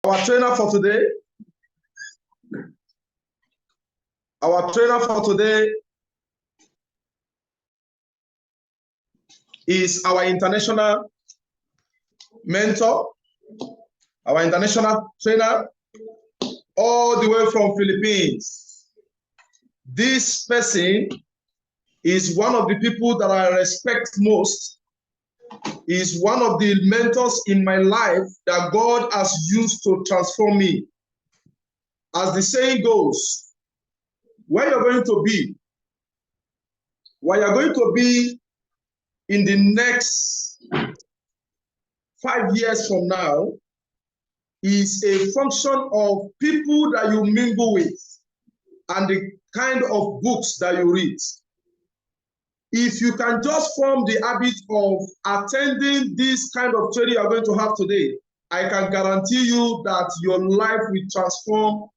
Our trainer for today, our trainer for today is our international mentor, our international trainer, all the way from Philippines. This person is one of the people that I respect most, is one of the mentors in my life that God has used to transform me. As the saying goes, where you're going to be, where you're going to be in the next 5 years from now is a function of people that you mingle with and the kind of books that you read. If you can just form the habit of attending this kind of training you're going to have today, I can guarantee you that your life will transform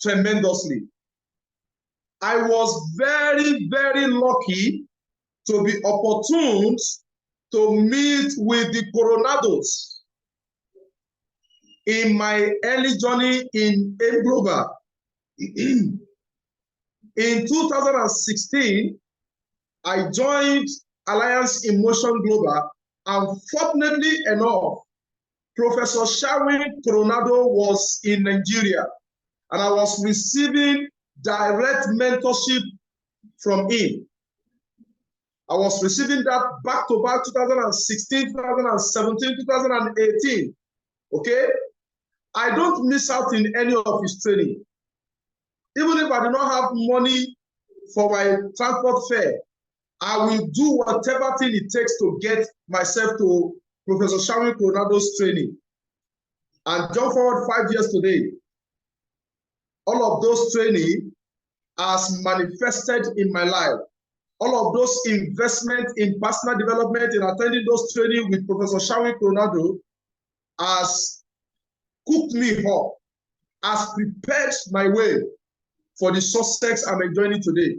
tremendously. I was very, very lucky to be opportune to meet with the Coronados in my early journey in Global. In 2016, I joined Alliance in Motion Global, and fortunately enough, Professor Sherwin Coronado was in Nigeria, and I was receiving direct mentorship from him. I was receiving that back to back 2016, 2017, 2018. Okay? I don't miss out in any of his training. Even if I do not have money for my transport fare, I will do whatever thing it takes to get myself to Professor Sherwin Coronado's training. And jump forward 5 years today, all of those training has manifested in my life. All of those investments in personal development, in attending those training with Professor Sherwin Coronado has cooked me up, has prepared my way for the success I'm enjoying today.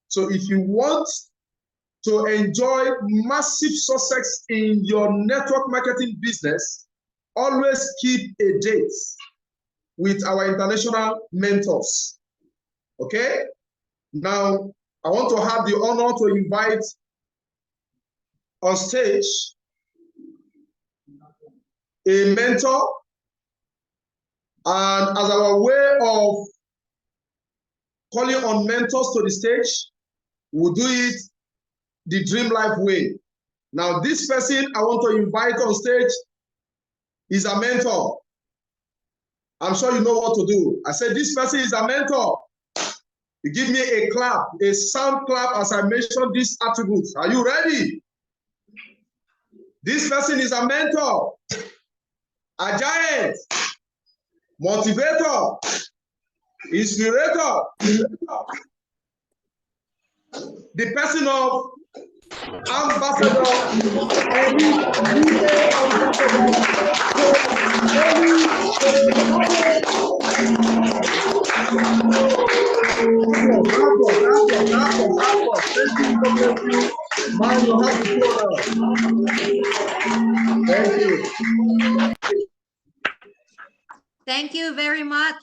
So if you want to enjoy massive success in your network marketing business, always keep a date with our international mentors. Okay? Now, I want to have the honor to invite on stage a mentor, and as our way of calling on mentors to the stage, we'll do it the Dream Life way. Now, this person I want to invite on stage is a mentor. I'm sure you know what to do. I said this person is a mentor. You give me a clap, a sound clap as I mention these attributes. Are you ready? This person is a mentor, a giant, motivator, inspirator, the person of Ambassador Thank you very much.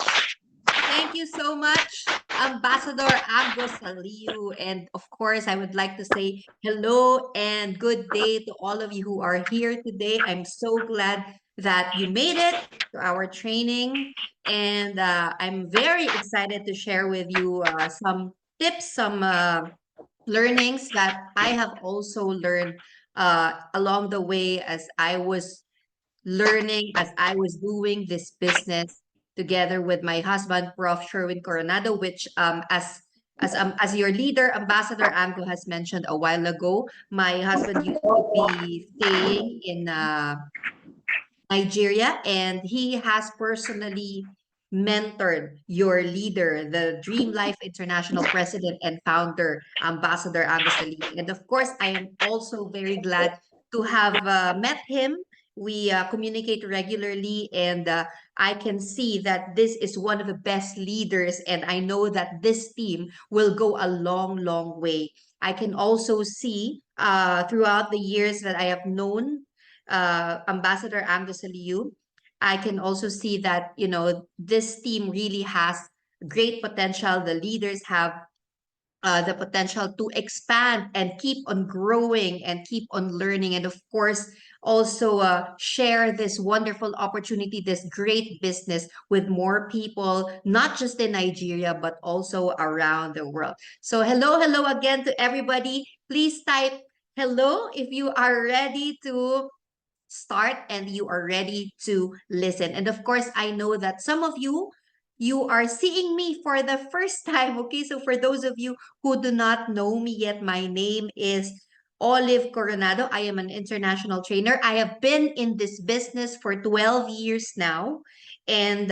Thank you so much, Ambassador Agos Saliu. And of course, I would like to say hello and good day to all of you who are here today. I'm so glad that you made it to our training. And I'm very excited to share with you some tips, some learnings that I have also learned along the way as I was learning, as I was doing this business together with my husband, Prof. Sherwin Coronado, which as your leader, Ambassador Amgo has mentioned a while ago, my husband used to be staying in Nigeria, and he has personally mentored your leader, the Dream Life International President and founder, Ambassador Agus Ali. And of course, I am also very glad to have met him. We communicate regularly, and I can see that this is one of the best leaders, and I know that this team will go a long, long way. I can also see throughout the years that I have known Ambassador Angus Aliu, I can also see that, this team really has great potential. The leaders have the potential to expand and keep on growing and keep on learning. And of course, also share this wonderful opportunity, this great business with more people, not just in Nigeria, but also around the world. So hello again to everybody. Please type hello if you are ready to start and you are ready to listen. And of course, I know that some of you are seeing me for the first time. Okay, so for those of you who do not know me yet, my name is Olive Coronado. I am an international trainer. I have been in this business for 12 years now. And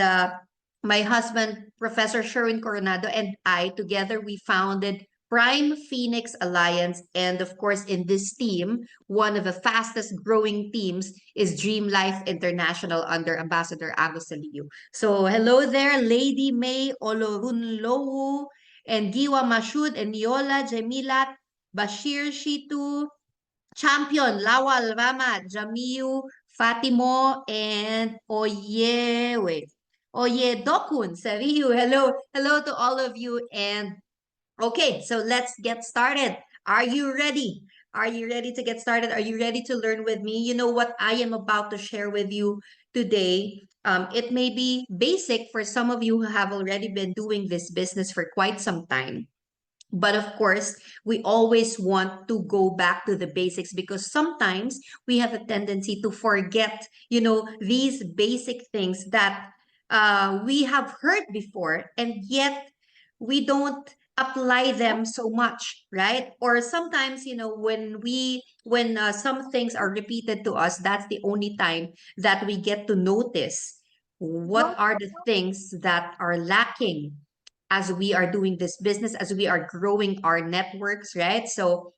my husband, Professor Sherwin Coronado, and I together, we founded Prime Phoenix Alliance. And of course, in this team, one of the fastest growing teams is Dream Life International under Ambassador Agus Saliu. So hello there, Lady May Olorunlowu, and Giwa Mashud, and Niola Jemilat, Bashir Shitu, Champion Lawal Rama, Jamiu, Fatimo, and Oye Dokun, Sariu. Hello to all of you. And okay, so let's get started. Are you ready? Are you ready to get started? Are you ready to learn with me? You know what I am about to share with you today. It may be basic for some of you who have already been doing this business for quite some time. But of course, we always want to go back to the basics because sometimes we have a tendency to forget, these basic things that we have heard before, and yet we don't apply them so much, right? Or sometimes, when some things are repeated to us, that's the only time that we get to notice what are the things that are lacking as we are doing this business, as we are growing our networks, right? So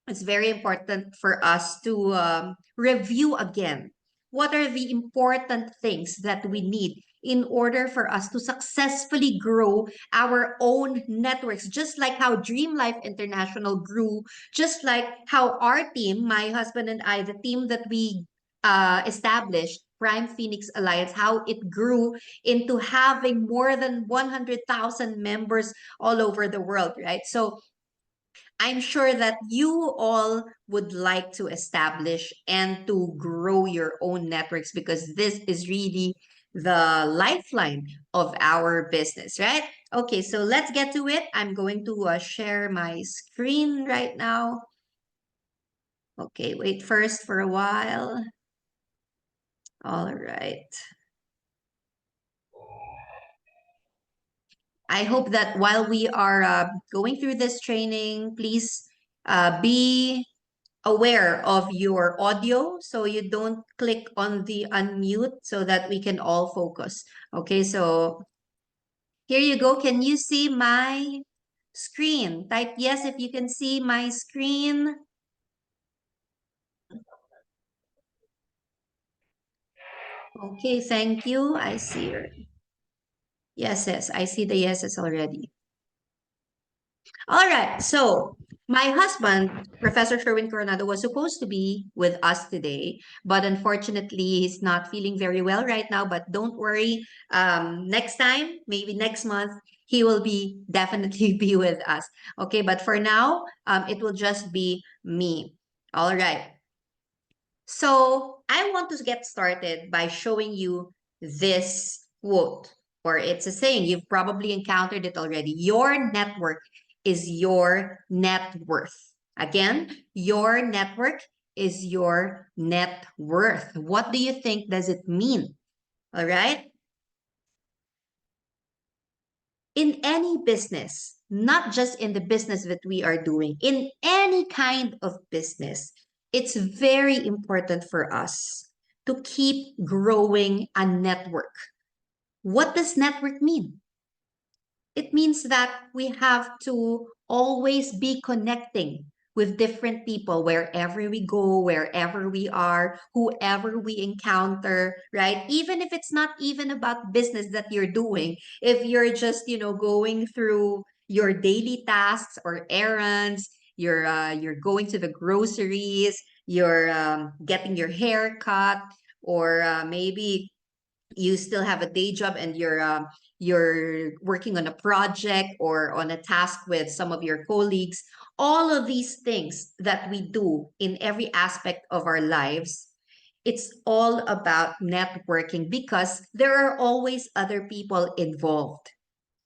it's very important for us to review again what are the important things that we need in order for us to successfully grow our own networks, just like how Dream Life International grew, just like how our team, my husband and I, the team that we established, Prime Phoenix Alliance, how it grew into having more than 100,000 members all over the world, right? So I'm sure that you all would like to establish and to grow your own networks because this is really the lifeline of our business, right? Okay, so let's get to it. I'm going to share my screen right now. Okay, wait first for a while. All right. I hope that while we are going through this training, please be aware of your audio so you don't click on the unmute so that we can all focus. Okay, so here you go. Can you see my screen? Type yes if you can see my screen. Okay, thank you. I see your yeses. I see the yeses already. All right, so my husband, Professor Sherwin Coronado, was supposed to be with us today, but unfortunately, he's not feeling very well right now. But don't worry, next time, maybe next month, he will be definitely be with us. Okay, but for now, it will just be me. All right. So I want to get started by showing you this quote, or it's a saying. You've probably encountered it already. Your network is your net worth. Again, your network is your net worth. What do you think does it mean? All right. In any business, not just in the business that we are doing, in any kind of business, it's very important for us to keep growing a network. What does network mean? It means that we have to always be connecting with different people wherever we go, wherever we are, whoever we encounter, right? Even if it's not even about business that you're doing, if you're just, going through your daily tasks or errands, you're going to the groceries, you're getting your hair cut, or maybe you still have a day job and you're working on a project or on a task with some of your colleagues. All of these things that we do in every aspect of our lives, it's all about networking because there are always other people involved.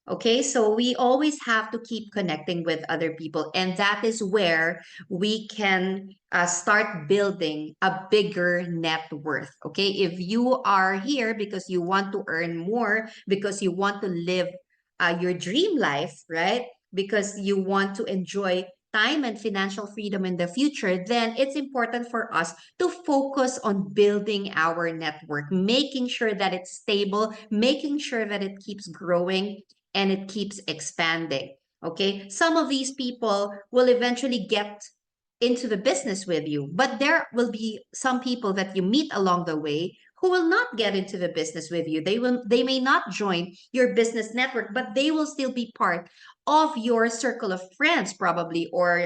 Okay, so we always have to keep connecting with other people, and that is where we can start building a bigger net worth. Okay, if you are here because you want to earn more, because you want to live your dream life, right? Because you want to enjoy time and financial freedom in the future, then it's important for us to focus on building our network, making sure that it's stable, making sure that it keeps growing and it keeps expanding. Okay. Some of these people will eventually get into the business with you, but there will be some people that you meet along the way who will not get into the business with you. They may not join your business network, but they will still be part of your circle of friends, probably, or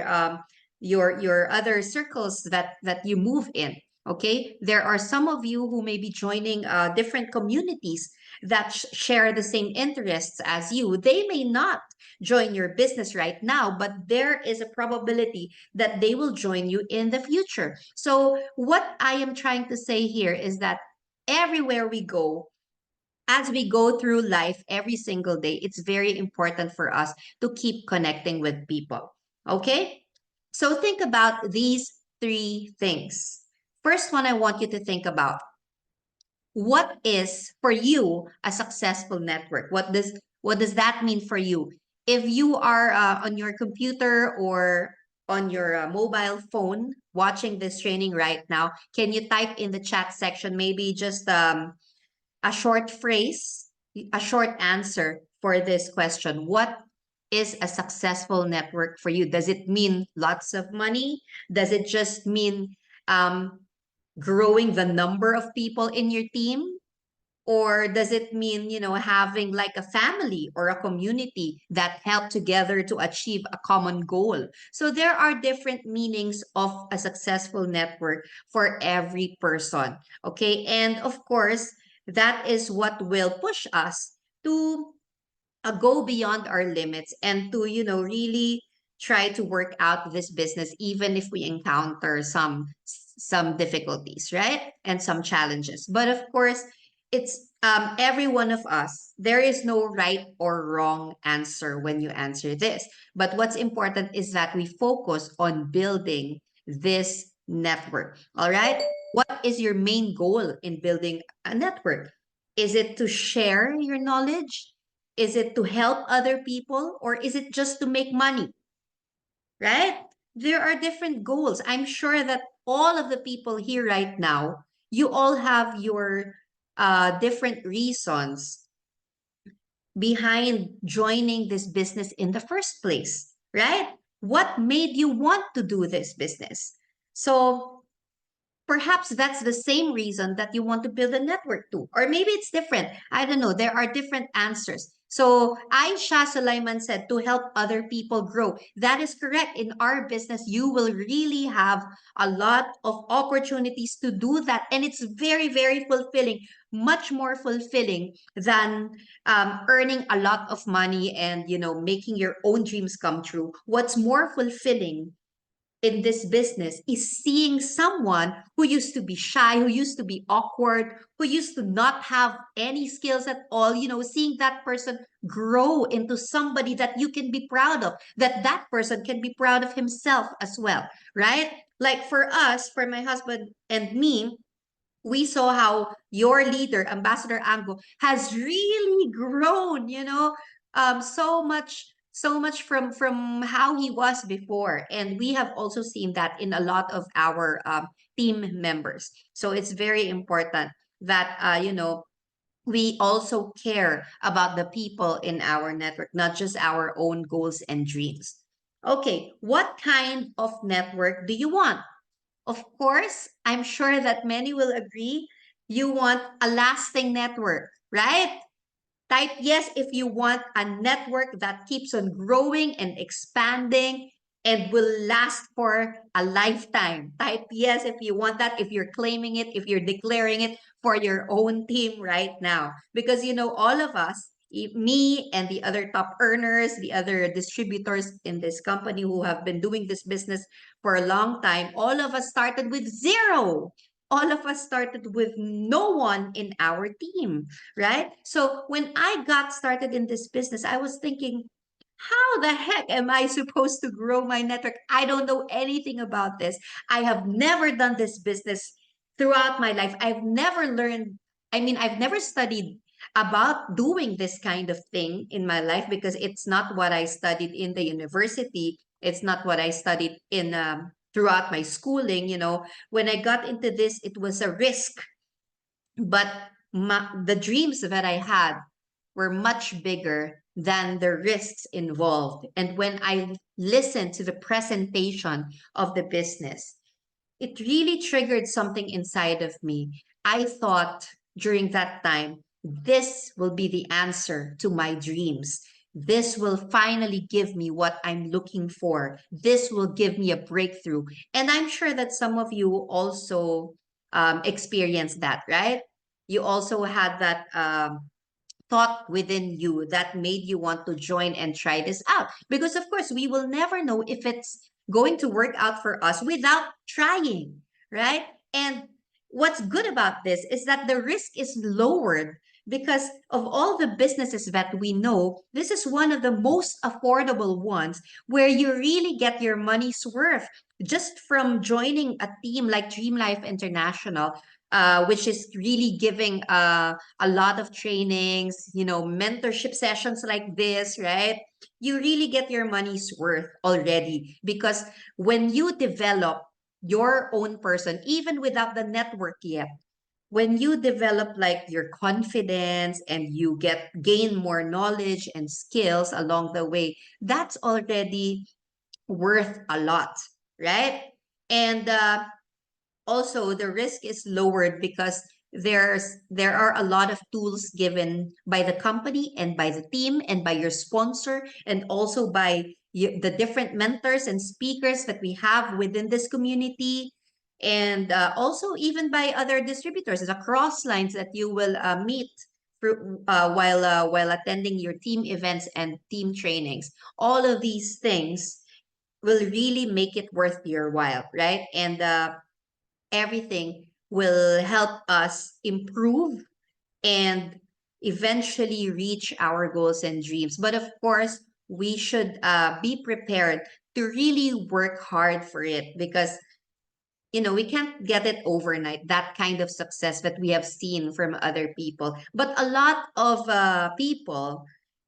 your other circles that you move in. Okay, there are some of you who may be joining different communities that share the same interests as you. They may not join your business right now, but there is a probability that they will join you in the future. So, what I am trying to say here is that everywhere we go, as we go through life every single day, it's very important for us to keep connecting with people. Okay? So, think about these three things. First one, I want you to think about what is for you a successful network. What does that mean for you? If you are on your computer or on your mobile phone watching this training right now, can you type in the chat section maybe just a short phrase, a short answer for this question? What is a successful network for you? Does it mean lots of money? Does it just mean um, growing the number of people in your team? Or does it mean, having like a family or a community that help together to achieve a common goal? So there are different meanings of a successful network for every person. Okay. And of course, that is what will push us to go beyond our limits and to, really try to work out this business, even if we encounter some difficulties, right? And some challenges. But of course, it's every one of us. There is no right or wrong answer when you answer this. But what's important is that we focus on building this network. All right. What is your main goal in building a network? Is it to share your knowledge? Is it to help other people? Or is it just to make money? Right? There are different goals. I'm sure that all of the people here right now, you all have your different reasons behind joining this business in the first place, right? What made you want to do this business? So perhaps that's the same reason that you want to build a network too. Or maybe it's different. I don't know. There are different answers. So Aisha Sulaiman said to help other people grow. That is correct. In our business, you will really have a lot of opportunities to do that. And it's very, very fulfilling, much more fulfilling than earning a lot of money and, making your own dreams come true. What's more fulfilling in this business is seeing someone who used to be shy, who used to be awkward, who used to not have any skills at all, seeing that person grow into somebody that you can be proud of, that person can be proud of himself as well, right? Like for us, for my husband and me, we saw how your leader, Ambassador Ango, has really grown, so much from how he was before. And we have also seen that in a lot of our team members. So it's very important that, we also care about the people in our network, not just our own goals and dreams. Okay, what kind of network do you want? Of course, I'm sure that many will agree you want a lasting network, right? Type yes if you want a network that keeps on growing and expanding and will last for a lifetime. Type yes if you want that, if you're claiming it, if you're declaring it for your own team right now. Because, you know, all of us, me and the other top earners, the other distributors in this company who have been doing this business for a long time, all of us started with zero. All of us started with no one in our team, right? So when I got started in this business, I was thinking, how the heck am I supposed to grow my network? I don't know anything about this. I have never done this business throughout my life. I've never learned, I mean, I've never studied about doing this kind of thing in my life because it's not what I studied in the university. It's not what I studied in throughout my schooling. You know, when I got into this, it was a risk, but the dreams that I had were much bigger than the risks involved. And when I listened to the presentation of the business, it really triggered something inside of me. I thought during that time, this will be the answer to my dreams. This will finally give me what I'm looking for. This will give me a breakthrough. And I'm sure that some of you also experienced that, right? You also had that thought within you that made you want to join and try this out. Because, of course, we will never know if it's going to work out for us without trying, right? And what's good about this is that the risk is lowered because of all the businesses that we know, this is one of the most affordable ones where you really get your money's worth just from joining a team like Dream Life International, which is really giving a lot of trainings, you know, mentorship sessions like this, right? You really get your money's worth already because when you develop your own person, even without the network yet, when you develop like your confidence and you gain more knowledge and skills along the way, that's already worth a lot, right? And also the risk is lowered because there are a lot of tools given by the company and by the team and by your sponsor and also by the different mentors and speakers that we have within this community, and also even by other distributors, the cross lines that you will meet while attending your team events and team trainings. All of these things will really make it worth your while, right? And everything will help us improve and eventually reach our goals and dreams. But of course, we should be prepared to really work hard for it because, you know, we can't get it overnight, that kind of success that we have seen from other people. But a lot of people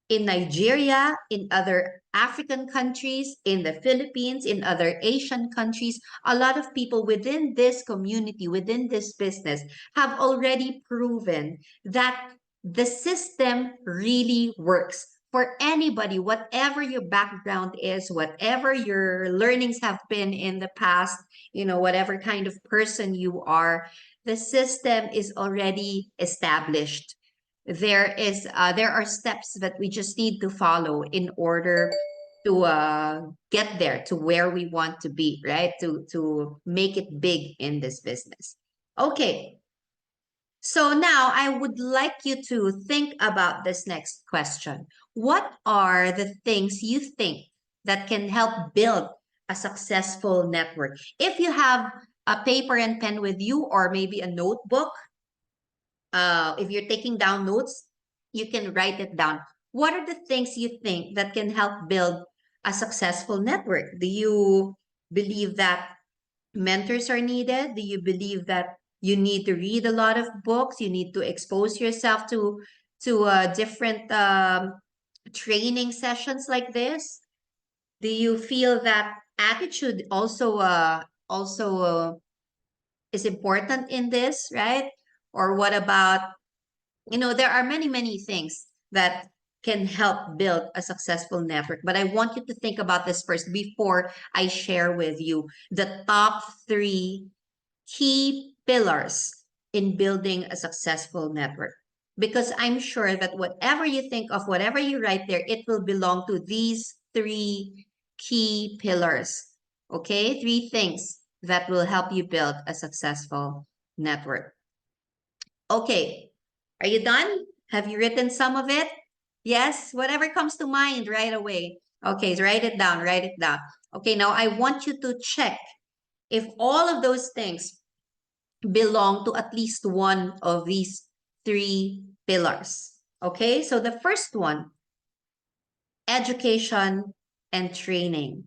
in Nigeria, in other African countries, in the Philippines, in other Asian countries, a lot of people within this community, within this business, have already proven that the system really works for anybody, whatever your background is, whatever your learnings have been in the past, you know, whatever kind of person you are, the system is already established. There are steps that we just need to follow in order to get there to where we want to be, right? To make it big in this business. Okay. So now I would like you to think about this next question. What are the things you think that can help build a successful network? If you have a paper and pen with you or maybe a notebook, if you're taking down notes, you can write it down. What are the things you think that can help build a successful network? Do you believe that mentors are needed? Do you believe that you need to read a lot of books? You need to expose yourself to different training sessions like this? Do you feel that attitude also is important in this, right? Or what about, you know, there are many things that can help build a successful network, but I want you to think about this first before I share with you the top 3 key pillars in building a successful network, because I'm sure that whatever you think of, whatever you write there, it will belong to these 3 key pillars. Okay, 3 things that will help you build a successful network. Okay, are you done? Have you written some of it? Yes, whatever comes to mind right away. Okay, so write it down, write it down. Okay, now I want you to check if all of those things belong to at least one of these three pillars. Okay, so the first one, education and training.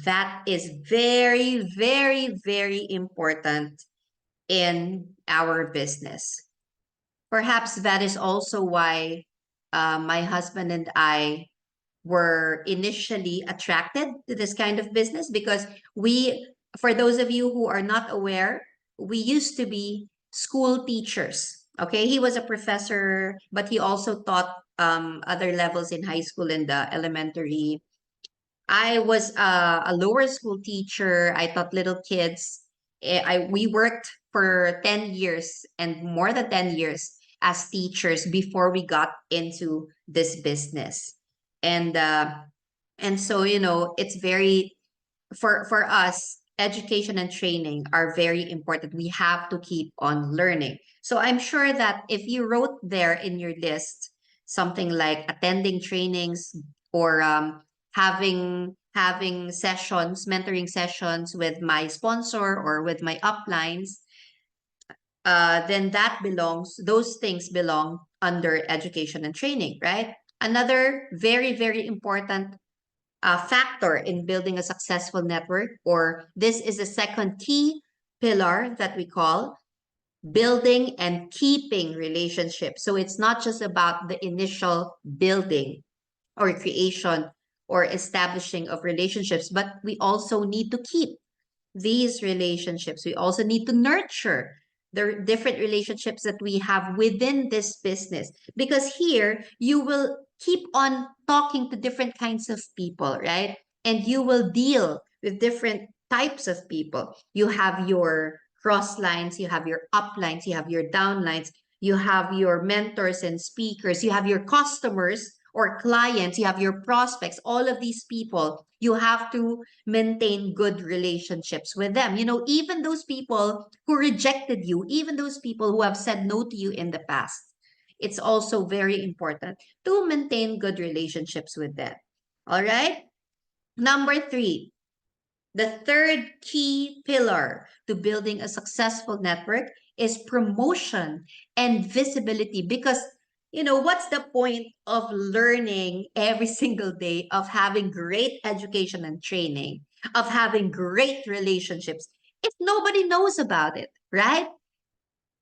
That is very, very, very important in our business. Perhaps that is also why my husband and I were initially attracted to this kind of business because we, for those of you who are not aware, we used to be school teachers. Okay, he was a professor, but he also taught other levels in high school and the elementary. I was a lower school teacher. I taught little kids. We worked for 10 years and more than 10 years as teachers before we got into this business. And and so, you know, it's very for us, education and training are very important. We have to keep on learning. So I'm sure that if you wrote there in your list something like attending trainings or having sessions, mentoring sessions with my sponsor or with my uplines, then those things belong under education and training, right? Another very, very important factor in building a successful network, or this is the second key pillar that we call building and keeping relationships. So it's not just about the initial building or creation or establishing of relationships, but we also need to keep these relationships. We also need to nurture the different relationships that we have within this business because here you will keep on talking to different kinds of people, right? And you will deal with different types of people. You have your cross lines, you have your up lines, you have your down lines, you have your mentors and speakers, you have your customers or clients, you have your prospects, all of these people, you have to maintain good relationships with them. You know, even those people who rejected you, even those people who have said no to you in the past, it's also very important to maintain good relationships with them. All right. Number three, the third key pillar to building a successful network is promotion and visibility because you know what's the point of learning every single day, of having great education and training, of having great relationships if nobody knows about it, right?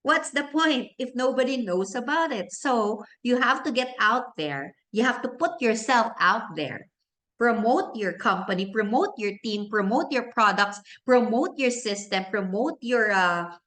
What's the point if nobody knows about it? So you have to get out there. You have to put yourself out there. Promote your company, promote your team, promote your products, promote your system, promote your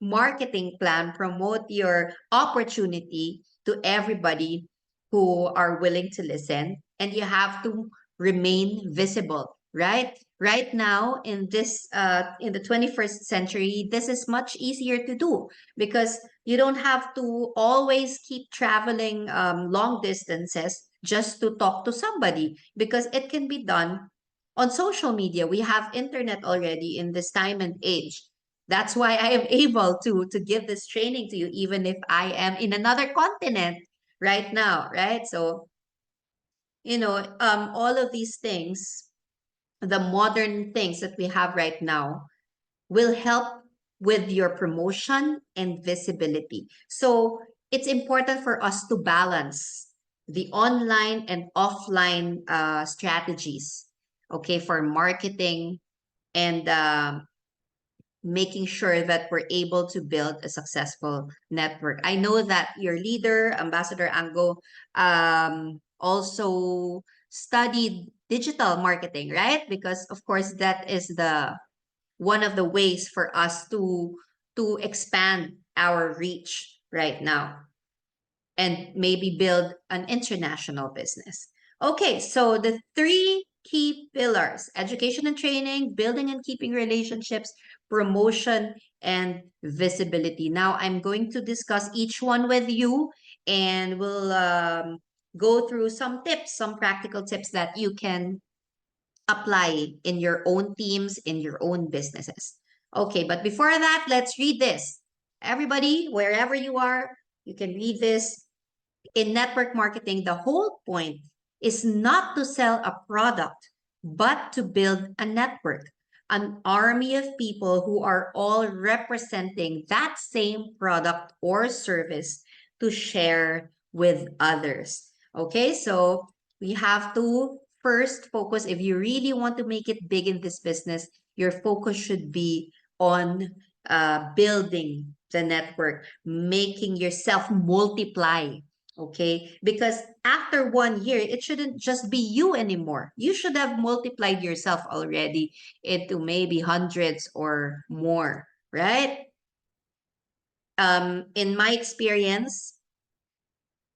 marketing plan, promote your opportunity to everybody who are willing to listen. And you have to remain visible, right? Right now in the 21st century, this is much easier to do because you don't have to always keep traveling long distances just to talk to somebody because it can be done on social media. We have internet already in this time and age. That's why I am able to give this training to you even if I am in another continent right now, right? So, you know, all of these things, the modern things that we have right now will help with your promotion and visibility. So it's important for us to balance the online and offline strategies, okay, for marketing and making sure that we're able to build a successful network. I know that your leader, Ambassador Ango, also studied digital marketing, right? Because of course that is the one of the ways for us to expand our reach right now and maybe build an international business. Okay, so the three key pillars: education and training, building and keeping relationships, promotion, and visibility. Now I'm going to discuss each one with you and we'll go through some tips, some practical tips that you can apply in your own teams, in your own businesses. Okay, but before that, let's read this. Everybody, wherever you are, You can read this. In network marketing, the whole point is not to sell a product, but to build a network, an army of people who are all representing that same product or service to share with others. Okay, so we have to first focus. If you really want to make it big in this business, your focus should be on building the network, making yourself multiply. Okay, because after 1 year, it shouldn't just be you anymore. You should have multiplied yourself already into maybe hundreds or more, right? In my experience,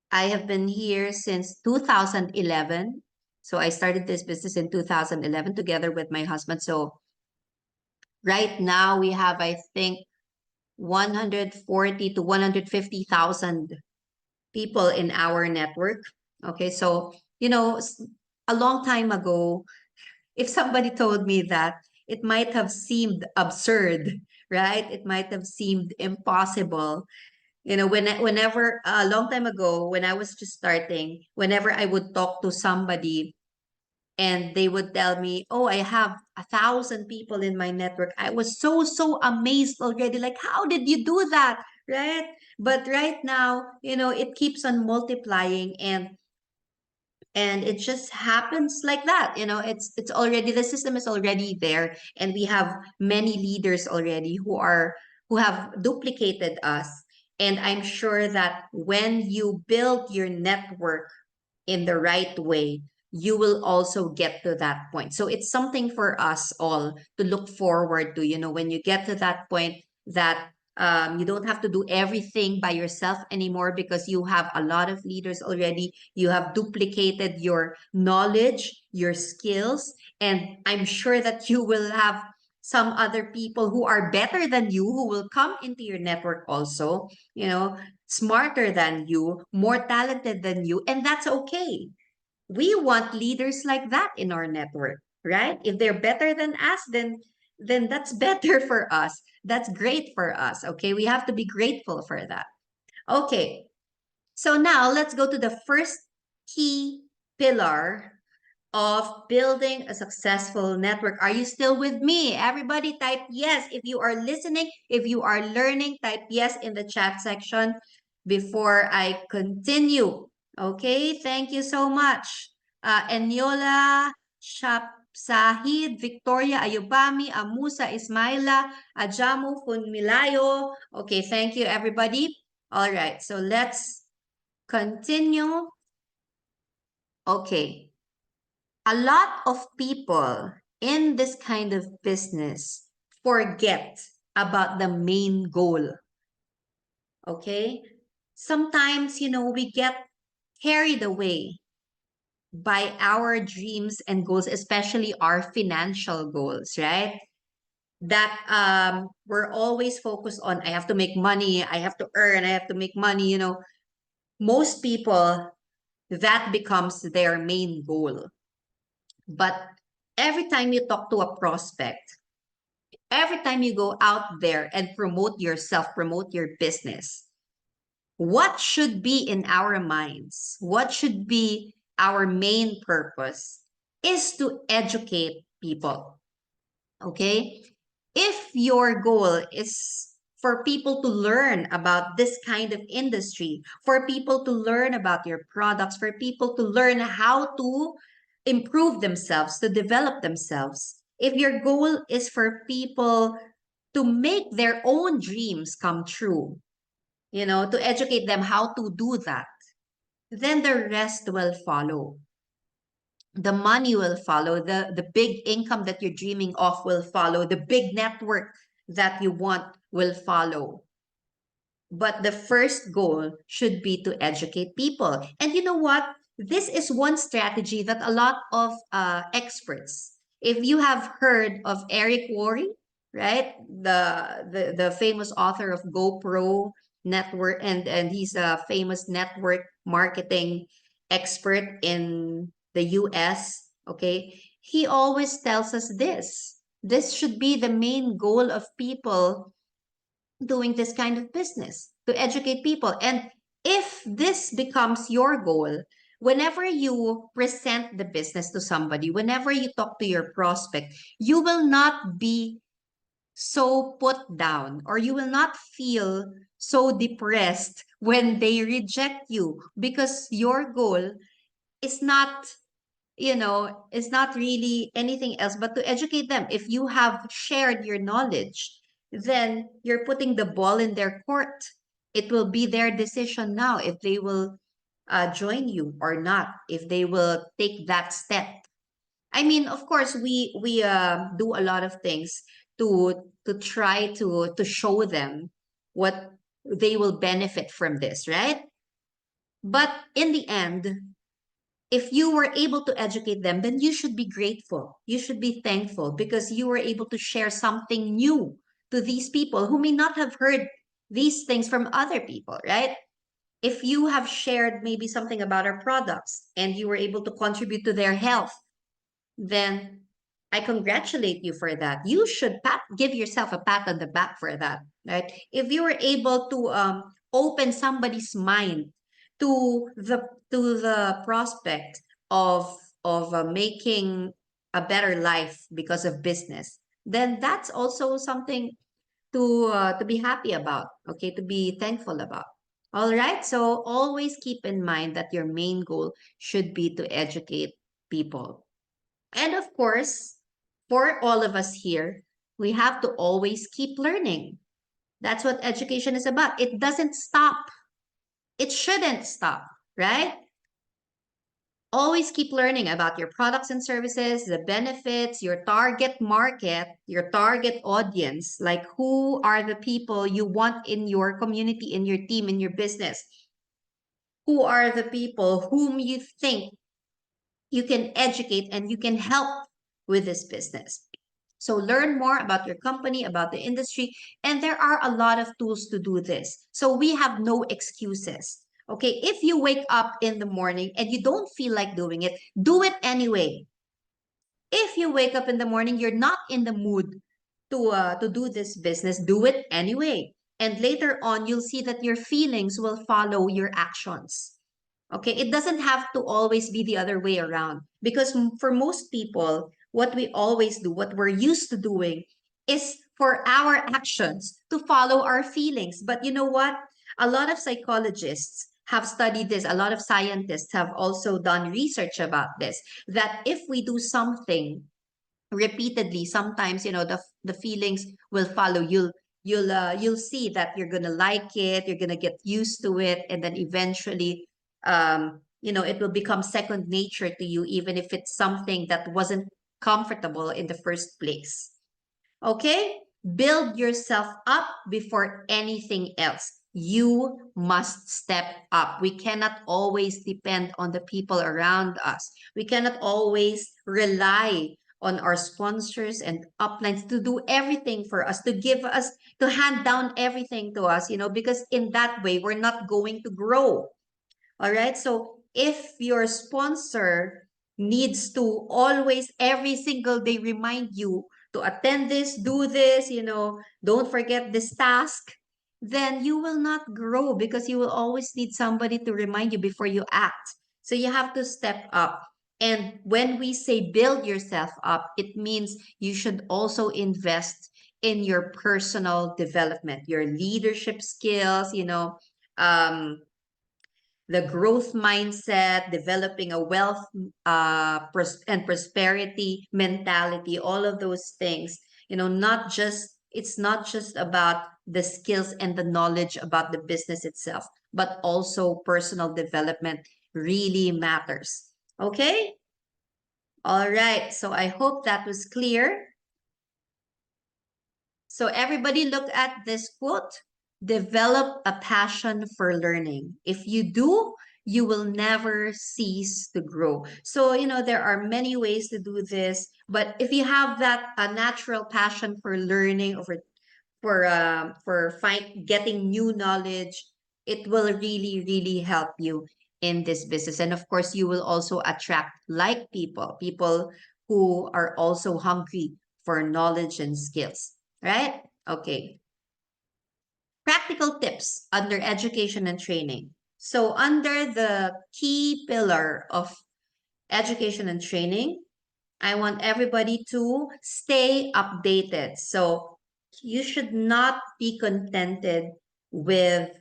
I have been here since 2011. So I started this business in 2011 together with my husband. So right now we have, I think, 140 to 150,000 people in our network. Okay, so a long time ago, if somebody told me that, it might have seemed absurd, right? It might have seemed impossible. Whenever a long time ago, when I was just starting, whenever I would talk to somebody and they would tell me, "Oh, I have 1,000 people in my network," I was so amazed already. Like, how did you do that, right? But right now, it keeps on multiplying, and it just happens like that. It's already, the system is already there, and we have many leaders already who have duplicated us. And I'm sure that when you build your network in the right way, you will also get to that point. So it's something for us all to look forward to, when you get to that point, that you don't have to do everything by yourself anymore, because you have a lot of leaders already. You have duplicated your knowledge, your skills, and I'm sure that you will have some other people who are better than you, who will come into your network also, smarter than you, more talented than you, and that's okay. We want leaders like that in our network, right? If they're better than us, then that's better for us. That's great for us. Okay, we have to be grateful for that. Okay, so now let's go to the first key pillar of building a successful network. Are you still with me? Everybody type yes. If you are listening, if you are learning, type yes in the chat section before I continue. Okay, thank you so much. Enyola, Sahid, Victoria, Ayubami, Amusa, Ismaila, Ajamu, Funmilayo. Okay, thank you everybody. All right, so let's continue. Okay. A lot of people in this kind of business forget about the main goal. Okay? Sometimes, we get carried away by our dreams and goals, especially our financial goals, right? That we're always focused on, I have to make money, I have to earn, I have to make money. Most people, that becomes their main goal. But every time you talk to a prospect, every time you go out there and promote yourself, promote your business, what should be in our minds, what should be our main purpose, is to educate people. Okay? If your goal is for people to learn about this kind of industry, for people to learn about your products, for people to learn how to improve themselves, to develop themselves, if your goal is for people to make their own dreams come true, to educate them how to do that, then the rest will follow. The money will follow, the big income that you're dreaming of will follow, the big network that you want will follow. But the first goal should be to educate people. And you know what? This is one strategy that a lot of experts, if you have heard of Eric Worre, right? The famous author of GoPro network, and he's a famous network marketing expert in the US. Okay, he always tells us this should be the main goal of people doing this kind of business, to educate people. And if this becomes your goal, whenever you present the business to somebody, whenever you talk to your prospect, you will not be so put down, or you will not feel so depressed when they reject you, because your goal is not, is not really anything else but to educate them. If you have shared your knowledge, then you're putting the ball in their court. It will be their decision now if they will join you or not, if they will take that step. I mean, of course, we do a lot of things to try to show them what they will benefit from this, right? But in the end, if you were able to educate them, then you should be grateful. You should be thankful because you were able to share something new to these people who may not have heard these things from other people, right? If you have shared maybe something about our products and you were able to contribute to their health, then I congratulate you for that. You should give yourself a pat on the back for that, right? If you were able to open somebody's mind to the prospect of making a better life because of business, then that's also something to be happy about, okay, to be thankful about. All right, so always keep in mind that your main goal should be to educate people. And of course, for all of us here, we have to always keep learning. That's what education is about. It doesn't stop. It shouldn't stop, right? Always keep learning about your products and services, the benefits, your target market, your target audience, like who are the people you want in your community, in your team, in your business? Who are the people whom you think you can educate and you can help with this business? So learn more about your company, about the industry, and there are a lot of tools to do this. So we have no excuses. Okay, if you wake up in the morning and you don't feel like doing it, do it anyway. If you wake up in the morning, you're not in the mood to do this business, do it anyway. And later on, you'll see that your feelings will follow your actions. Okay, it doesn't have to always be the other way around, because for most people, what we always do, what we're used to doing, is for our actions to follow our feelings. But you know what? A lot of psychologists have studied this, a lot of scientists have also done research about this, that if we do something repeatedly, sometimes the feelings will follow. You'll see that you're gonna like it, you're gonna get used to it, and then eventually it will become second nature to you, even if it's something that wasn't comfortable in the first place. Okay, build yourself up before anything else. You must step up. We cannot always depend on the people around us. We cannot always rely on our sponsors and uplines to do everything for us, to give us, to hand down everything to us, because in that way, we're not going to grow. All right. So if your sponsor needs to always, every single day, remind you to attend this, do this, don't forget this task, then you will not grow, because you will always need somebody to remind you before you act. So you have to step up. And when we say build yourself up, it means you should also invest in your personal development, your leadership skills, um, the growth mindset, developing a wealth and prosperity mentality, all of those things, it's not just about the skills and the knowledge about the business itself, but also personal development really matters. Okay? All right. So I hope that was clear. So everybody look at this quote. Develop a passion for learning. If you do, you will never cease to grow. So, there are many ways to do this, but if you have that a natural passion for learning, or for getting new knowledge, it will really, really help you in this business. And of course, you will also attract like people who are also hungry for knowledge and skills, right? Okay. Practical tips under education and training. So under the key pillar of education and training, I want everybody to stay updated. So you should not be contented with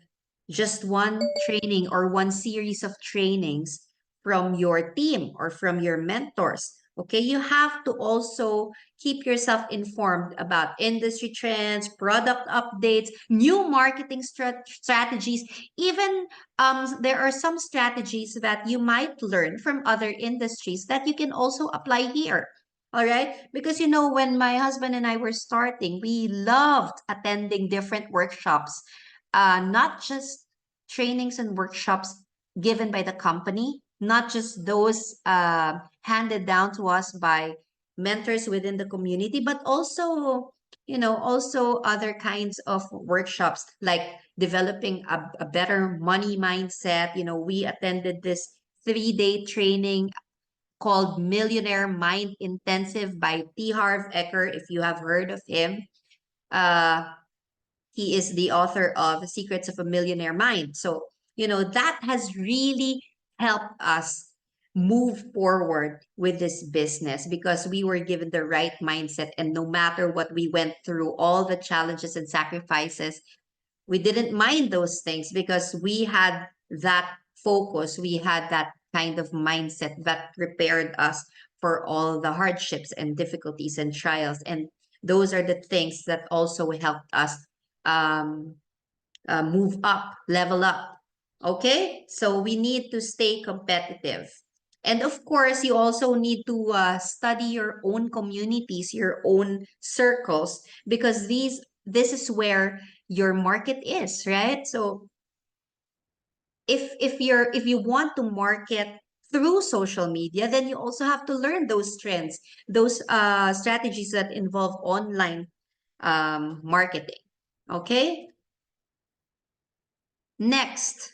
just one training or one series of trainings from your team or from your mentors. Okay, you have to also keep yourself informed about industry trends, product updates, new marketing strategies. Even there are some strategies that you might learn from other industries that you can also apply here. All right. Because, when my husband and I were starting, we loved attending different workshops, not just trainings and workshops given by the company, not just those handed down to us by mentors within the community, but also, also other kinds of workshops like developing a better money mindset. We attended this 3-day training called Millionaire Mind Intensive by T. Harv Eker, if you have heard of him. Uh, he is the author of The Secrets of a Millionaire Mind. So, that has really helped us move forward with this business because we were given the right mindset. And no matter what we went through, all the challenges and sacrifices, we didn't mind those things because we had that focus. We had that kind of mindset that prepared us for all the hardships and difficulties and trials. And those are the things that also helped us um, move up, level up. Okay, so we need to stay competitive. And of course, you also need to study your own communities, your own circles, because this is where your market is, right? So if you want to market through social media, then you also have to learn those trends, those strategies that involve online marketing. Okay. Next,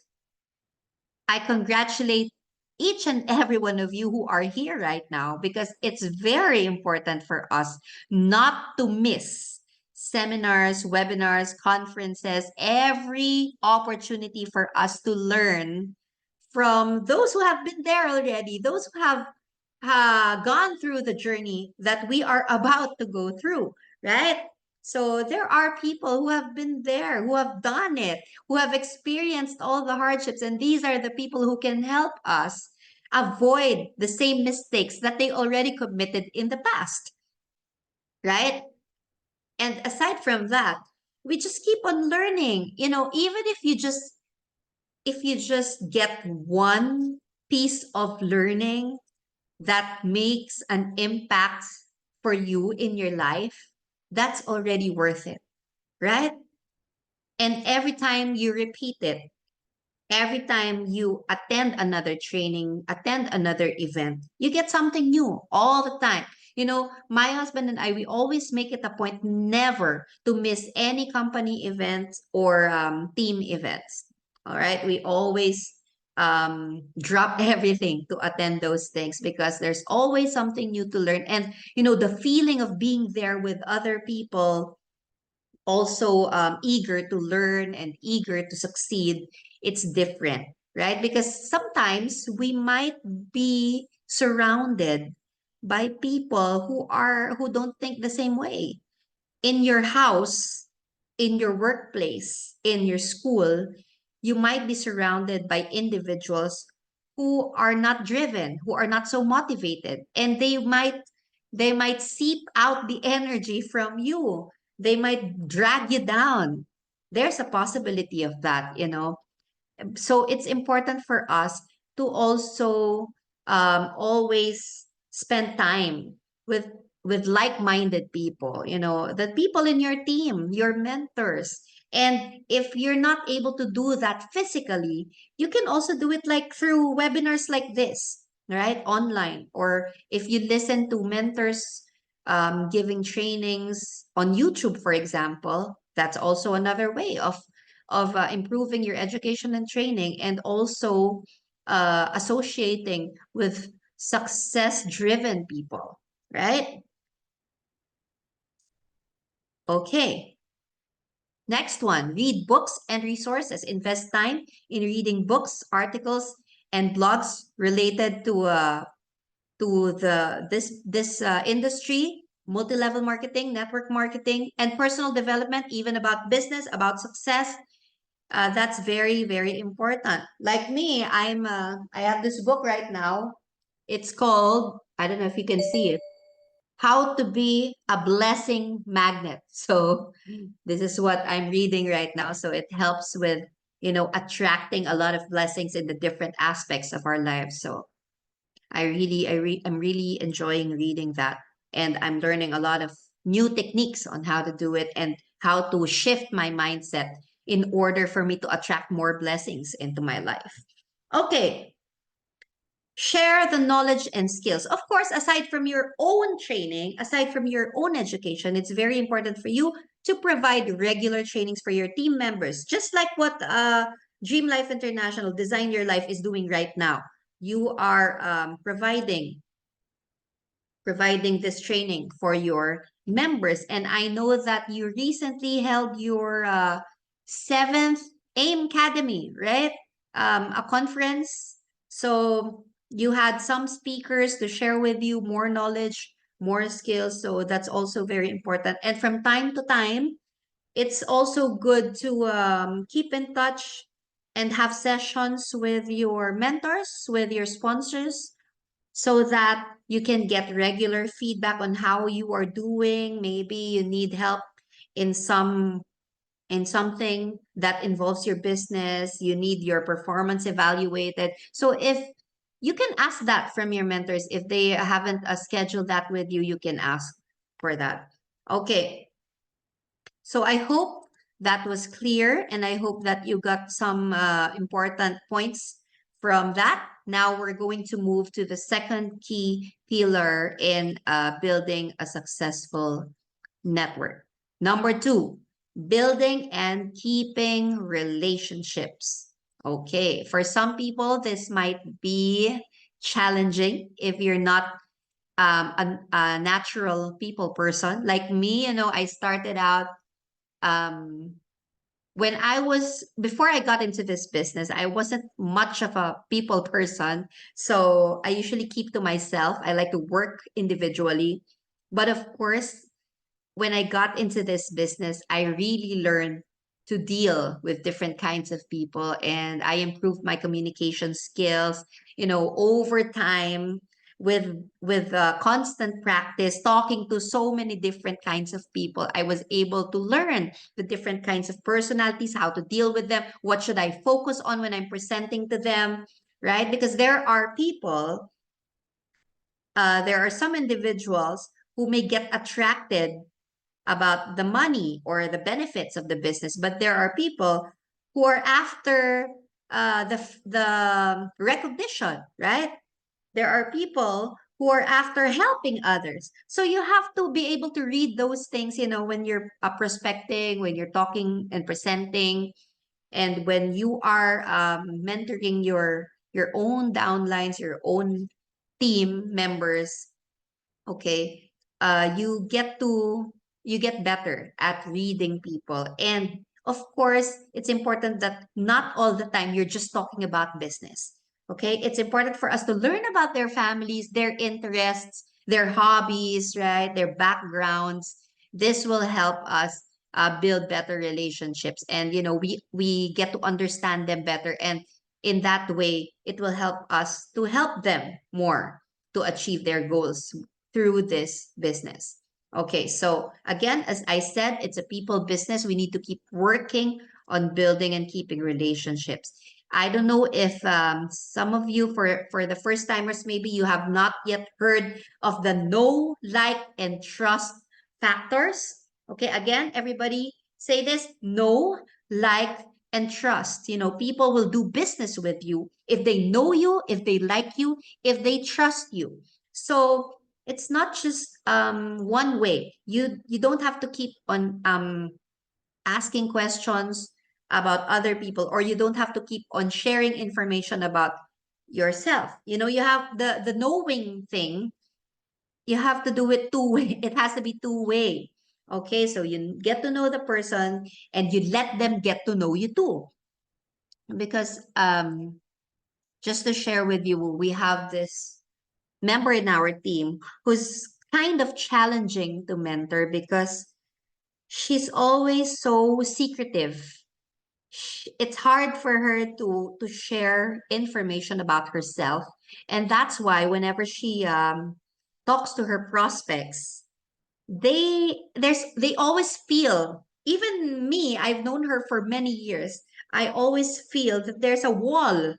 I congratulate each and every one of you who are here right now because it's very important for us not to miss seminars, webinars, conferences, every opportunity for us to learn from those who have been there already, those who have gone through the journey that we are about to go through, right? So there are people who have been there, who have done it, who have experienced all the hardships, and these are the people who can help us avoid the same mistakes that they already committed in the past, right? And aside from that, we just keep on learning. Even if you just get one piece of learning that makes an impact for you in your life, that's already worth it, right? And every time you repeat it, every time you attend another training, attend another event, you get something new all the time. My husband and I, we always make it a point never to miss any company events or team events. All right. We always drop everything to attend those things because there's always something new to learn. And, the feeling of being there with other people also eager to learn and eager to succeed, it's different, right? Because sometimes we might be surrounded by people who don't think the same way. In your house, in your workplace, in your school, you might be surrounded by individuals who are not driven, who are not so motivated, and they might seep out the energy from you. They might drag you down. There's a possibility of that. So it's important for us to also always spend time with like-minded people, the people in your team, your mentors. And if you're not able to do that physically, you can also do it like through webinars like this, right? Online. Or if you listen to mentors giving trainings on YouTube, for example, that's also another way of improving your education and training, and also associating with success-driven people, right? Okay. Next one, read books and resources. Invest time in reading books, articles, and blogs related to this industry, multi-level marketing, network marketing, and personal development, even about business, about success. That's very, very important. Like me, I have this book right now. It's called, I don't know if you can see it, How to Be a Blessing Magnet. So this is what I'm reading right now. So it helps with, attracting a lot of blessings in the different aspects of our lives. So I'm really enjoying reading that, and I'm learning a lot of new techniques on how to do it and how to shift my mindset in order for me to attract more blessings into my life. Okay, share the knowledge and skills. Of course, aside from your own training, aside from your own education, it's very important for you to provide regular trainings for your team members, just like what Dream Life International Design Your Life is doing right now. You are providing this training for your members. And I know that you recently held your seventh AIM Academy, right? A conference. So you had some speakers to share with you more knowledge, more skills. So that's also very important. And from time to time, it's also good to keep in touch and have sessions with your mentors, with your sponsors, so that you can get regular feedback on how you are doing. Maybe you need help in something that involves your business, you need your performance evaluated. So if you can ask that from your mentors, if they haven't scheduled that with you, you can ask for that. Okay, so I hope that was clear, and I hope that you got some important points from that. Now we're going to move to the second key pillar in building a successful network. Number two, building and keeping relationships. Okay, for some people, this might be challenging if you're not a natural people person. Like me, I started out um when I was before I got into this business, I wasn't much of a people person. So I usually keep to myself. I like to work individually. But of course, when I got into this business, I really learned to deal with different kinds of people, and I improved my communication skills, over time, with constant practice, talking to so many different kinds of people. I was able to learn the different kinds of personalities, how to deal with them, what should I focus on when I'm presenting to them, right? Because there are some individuals who may get attracted about the money or the benefits of the business, but there are people who are after the recognition, right? There are people who are after helping others. So you have to be able to read those things, when you're prospecting, when you're talking and presenting, and when you are mentoring your own downlines, your own team members. Okay, you get better at reading people. And of course, it's important that not all the time you're just talking about business. Okay, it's important for us to learn about their families, their interests, their hobbies, right, their backgrounds. This will help us build better relationships, and we get to understand them better, and in that way it will help us to help them more to achieve their goals through this business. Okay, so again, as I said, it's a people business. We need to keep working on building and keeping relationships. I don't know if some of you, for the first timers, maybe you have not yet heard of the know, like, and trust factors. Okay, again, everybody say this: know, like, and trust. People will do business with you if they know you, if they like you, if they trust you. So it's not just one way. You don't have to keep on asking questions about other people, or you don't have to keep on sharing information about yourself. You have the knowing thing. You have to do it two way. It has to be two way. Okay, so you get to know the person and you let them get to know you too. Because just to share with you, we have this member in our team who's kind of challenging to mentor because she's always so secretive. It's hard for her to share information about herself, and that's why whenever she talks to her prospects, they always feel, even me, I've known her for many years, I always feel that there's a wall,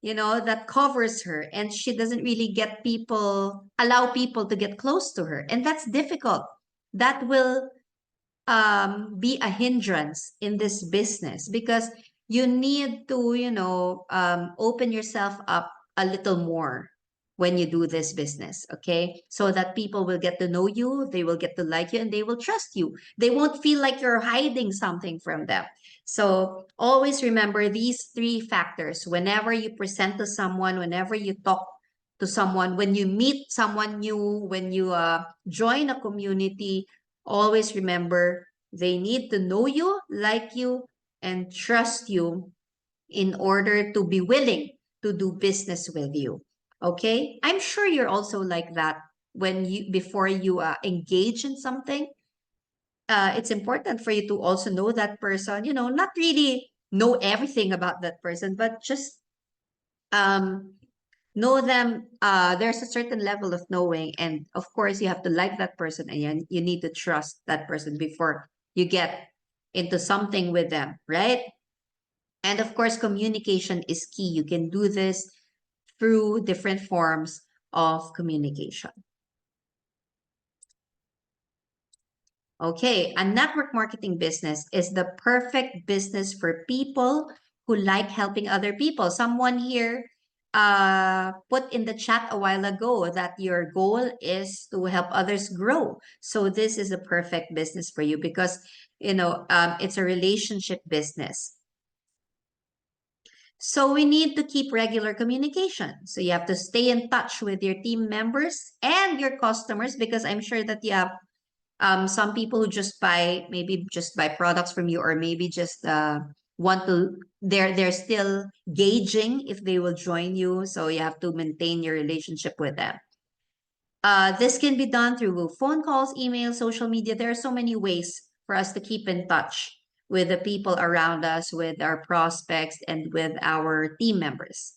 that covers her, and she doesn't really allow people to get close to her, and that's difficult. That will be a hindrance in this business because you need to, open yourself up a little more when you do this business, okay? So that people will get to know you, they will get to like you, and they will trust you. They won't feel like you're hiding something from them. So always remember these three factors whenever you present to someone, whenever you talk to someone, when you meet someone new, when you join a community. Always remember they need to know you, like you, and trust you in order to be willing to do business with you. Okay? I'm sure you're also like that before you engage in something. It's important for you to also know that person, not really know everything about that person, but just um know them. There's a certain level of knowing, and of course you have to like that person, and you need to trust that person before you get into something with them, right? And of course communication is key. You can do this through different forms of communication. Okay, a network marketing business is the perfect business for people who like helping other people. Someone here put in the chat a while ago that your goal is to help others grow. So this is a perfect business for you because it's a relationship business. So we need to keep regular communication. So you have to stay in touch with your team members and your customers because I'm sure that you have some people who maybe just buy products from you, or maybe just want to, they're still gauging if they will join you. So you have to maintain your relationship with them. This can be done through phone calls, email, social media. There are so many ways for us to keep in touch with the people around us, with our prospects, and with our team members.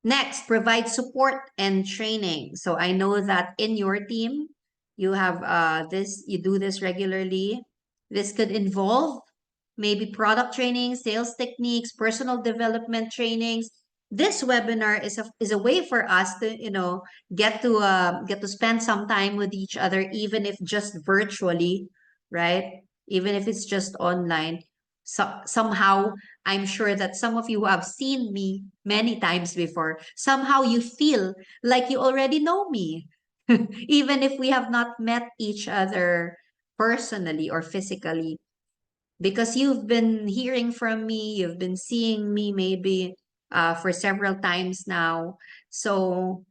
Next, provide support and training. So I know that in your team, you have you do this regularly. This could involve maybe product training, sales techniques, personal development trainings. This webinar is a way for us to get to spend some time with each other, even if just virtually, right? Even if it's just online. So somehow I'm sure that some of you who have seen me many times before, somehow you feel like you already know me, even if we have not met each other personally or physically, because you've been hearing from me, you've been seeing me maybe for several times now. So,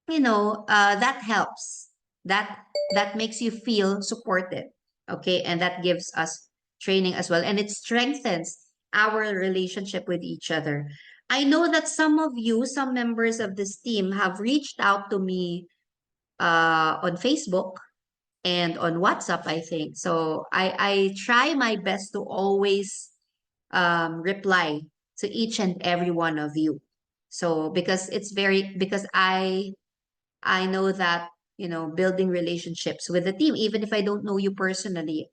that helps. That makes you feel supported. Okay. And that gives us training as well. And it strengthens our relationship with each other. I know that some members of this team have reached out to me on Facebook and on WhatsApp, I think. So I try my best to always reply to each and every one of you. So because I know that, building relationships with the team, even if I don't know you personally,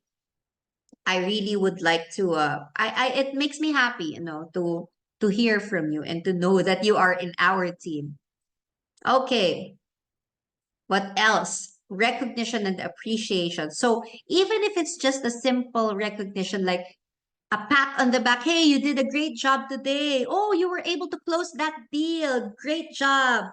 I really would like to it makes me happy, to hear from you and to know that you are in our team. Okay. What else? Recognition and appreciation. So even if it's just a simple recognition, like a pat on the back, hey, you did a great job today. Oh, you were able to close that deal. Great job.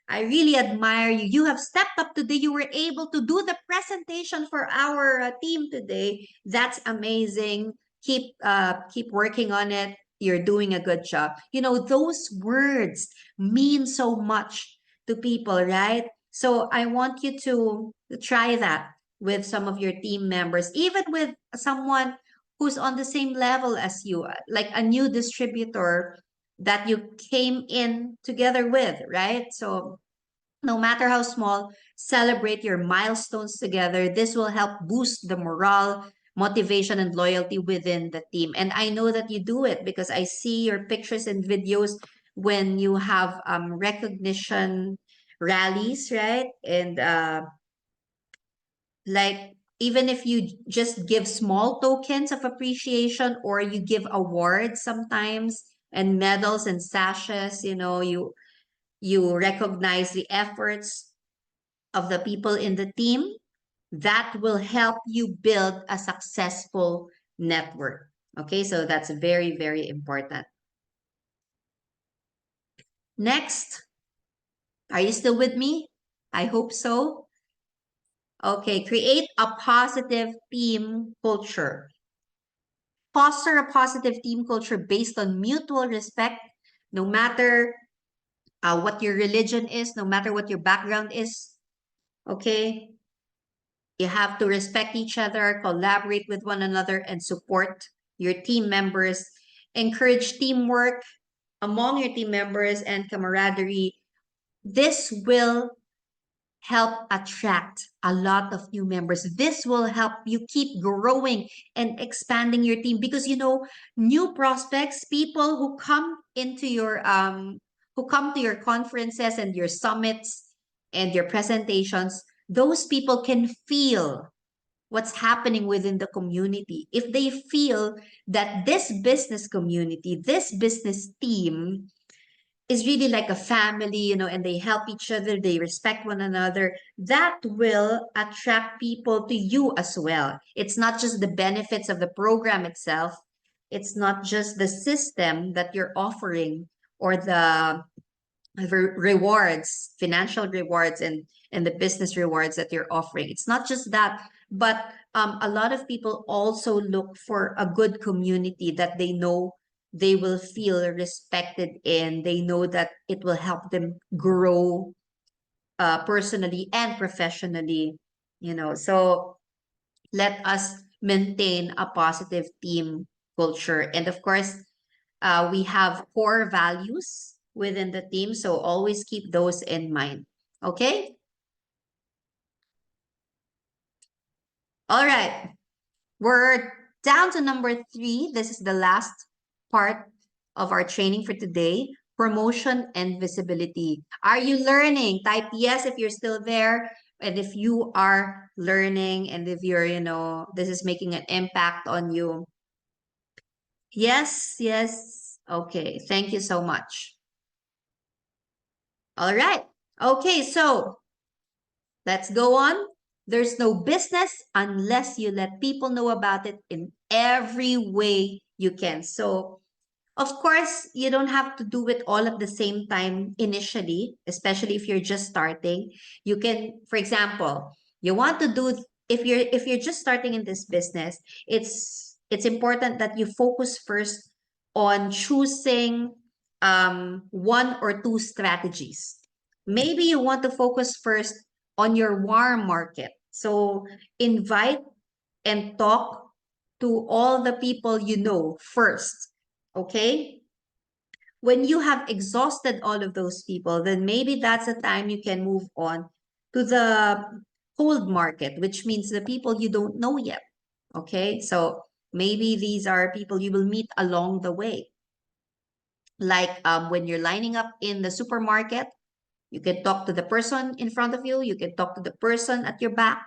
I really admire you. You have stepped up today. You were able to do the presentation for our team today. That's amazing. Keep working on it. You're doing a good job. Those words mean so much to people, right? So I want you to try that. with some of your team members, even with someone who's on the same level as you, like a new distributor that you came in together with, right? So no matter how small, celebrate your milestones together. This will help boost the morale, motivation, and loyalty within the team. And I know that you do it because I see your pictures and videos when you have recognition rallies, right? And like even if you just give small tokens of appreciation or you give awards sometimes and medals and sashes, you recognize the efforts of the people in the team, that will help you build a successful network. Okay, so that's very, very important. Next, are you still with me? I hope so. Okay, create a positive team culture. Foster a positive team culture based on mutual respect, no matter what your religion is, no matter what your background is. Okay, you have to respect each other, collaborate with one another, and support your team members. Encourage teamwork among your team members and camaraderie. This will help attract a lot of new members. This will help you keep growing and expanding your team because new prospects, people who come to your conferences and your summits and your presentations, those people can feel what's happening within the community. If they feel that this business community, this business team is really like a family, and they help each other, they respect one another, that will attract people to you as well. It's not just the benefits of the program itself, it's not just the system that you're offering or the rewards, financial rewards and the business rewards that you're offering. It's not just that, but a lot of people also look for a good community that they know they will feel respected in. They know that it will help them grow personally and professionally, So let us maintain a positive team culture. And of course, we have core values within the team, so always keep those in mind. Okay? All right. We're down to number 3. This is the last part of our training for today. Promotion and visibility. Are you learning? Type yes if you're still there. And if you are learning and if you're, this is making an impact on you. Yes, yes. Okay. Thank you so much. All right. Okay, so let's go on. There's no business unless you let people know about it in every way you can. So, of course, you don't have to do it all at the same time initially, especially if you're just starting. You can, for example, you want to do if you're just starting in this business, it's important that you focus first on choosing one or two strategies. Maybe you want to focus first on your warm market. So invite and talk to all the people you know first. Okay? When you have exhausted all of those people, then maybe that's the time you can move on to the cold market, which means the people you don't know yet. Okay? So maybe these are people you will meet along the way. Like when you're lining up in the supermarket, you can talk to the person in front of you, you can talk to the person at your back,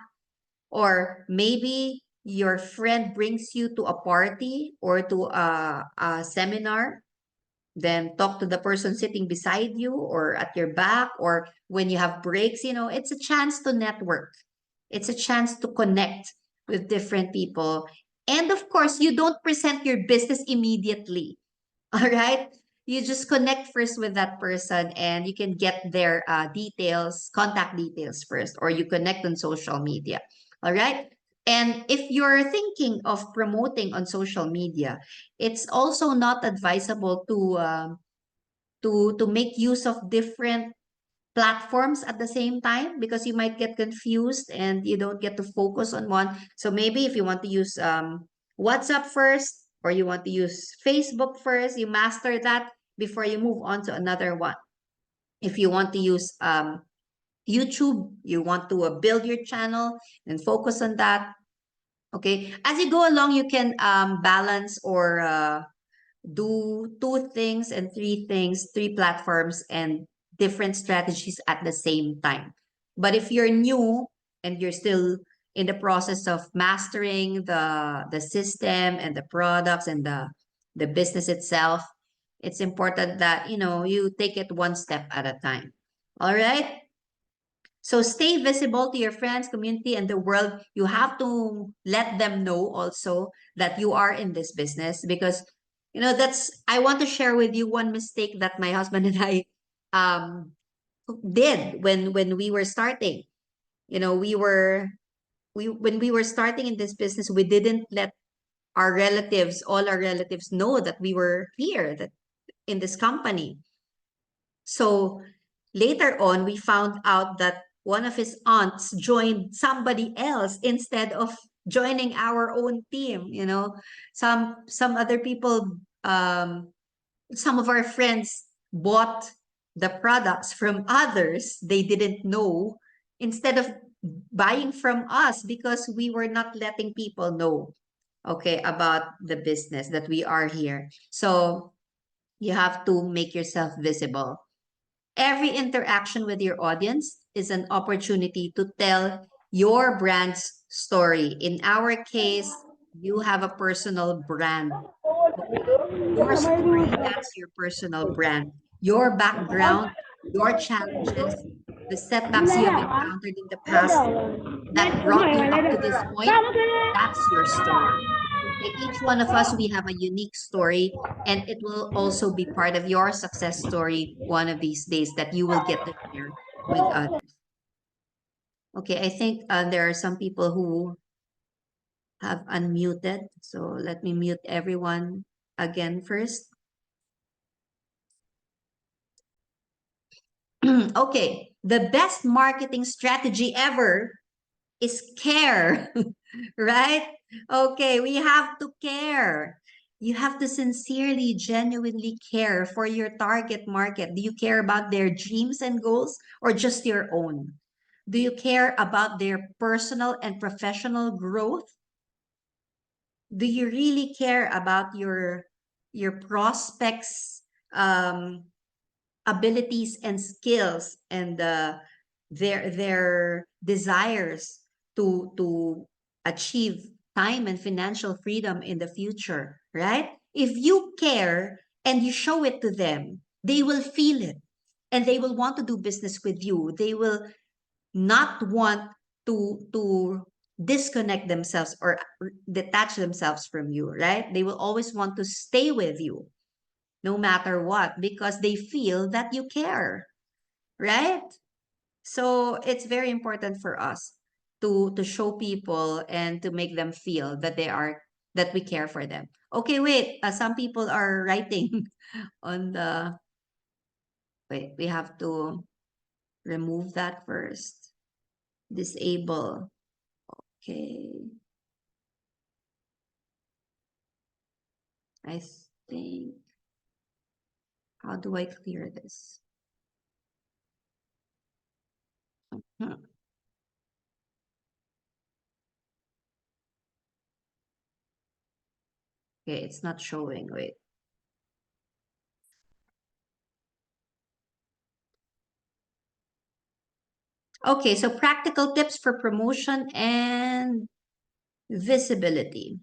or maybe your friend brings you to a party or to a seminar, then talk to the person sitting beside you or at your back, or when you have breaks, it's a chance to network. It's a chance to connect with different people. And of course, you don't present your business immediately. All right. You just connect first with that person and you can get their details, contact details first, or you connect on social media. All right. And if you're thinking of promoting on social media, it's also not advisable to make use of different platforms at the same time, because you might get confused and you don't get to focus on one. So maybe if you want to use WhatsApp first, or you want to use Facebook first, you master that before you move on to another one. If you want to use YouTube, you want to build your channel and focus on that. Okay, as you go along, you can balance or do two things and three things, three platforms and different strategies at the same time. But if you're new and you're still in the process of mastering the system and the products and the business itself, it's important that you take it one step at a time. All right. So stay visible to your friends, community, and the world. You have to let them know also that you are in this business, because I want to share with you one mistake that my husband and I um did when we were starting. When we were starting in this business, we didn't let all our relatives know that we were here, that in this company. So later on, we found out that one of his aunts joined somebody else instead of joining our own team. Some other people, some of our friends bought the products from others they didn't know, instead of buying from us, because we were not letting people know, okay, about the business that we are here. So you have to make yourself visible. Every interaction with your audience is an opportunity to tell your brand's story. In our case, you have a personal brand. Okay. Your story, that's your personal brand. Your background, your challenges, the setbacks you have encountered in the past that brought you up to this point, that's your story. Okay, each one of us, we have a unique story, and it will also be part of your success story one of these days that you will get to share with others. Okay, I think there are some people who have unmuted, so let me mute everyone again first. Okay, the best marketing strategy ever is care, right? Okay, we have to care. You have to sincerely, genuinely care for your target market. Do you care about their dreams and goals, or just your own? Do you care about their personal and professional growth? Do you really care about your prospects' abilities and skills, and their desires to achieve time and financial freedom in the future, right? If you care and you show it to them, they will feel it, and they will want to do business with you. They will not want to disconnect themselves or detach themselves from you, right? They will always want to stay with you no matter what, because they feel that you care, right? So it's very important for us to show people and to make them feel that we care for them. Okay, wait. Some people are writing on the. Wait, we have to remove that first. Disable. Okay. I think. How do I clear this? Hmm. Okay, it's not showing. Wait. Okay, so practical tips for promotion and visibility.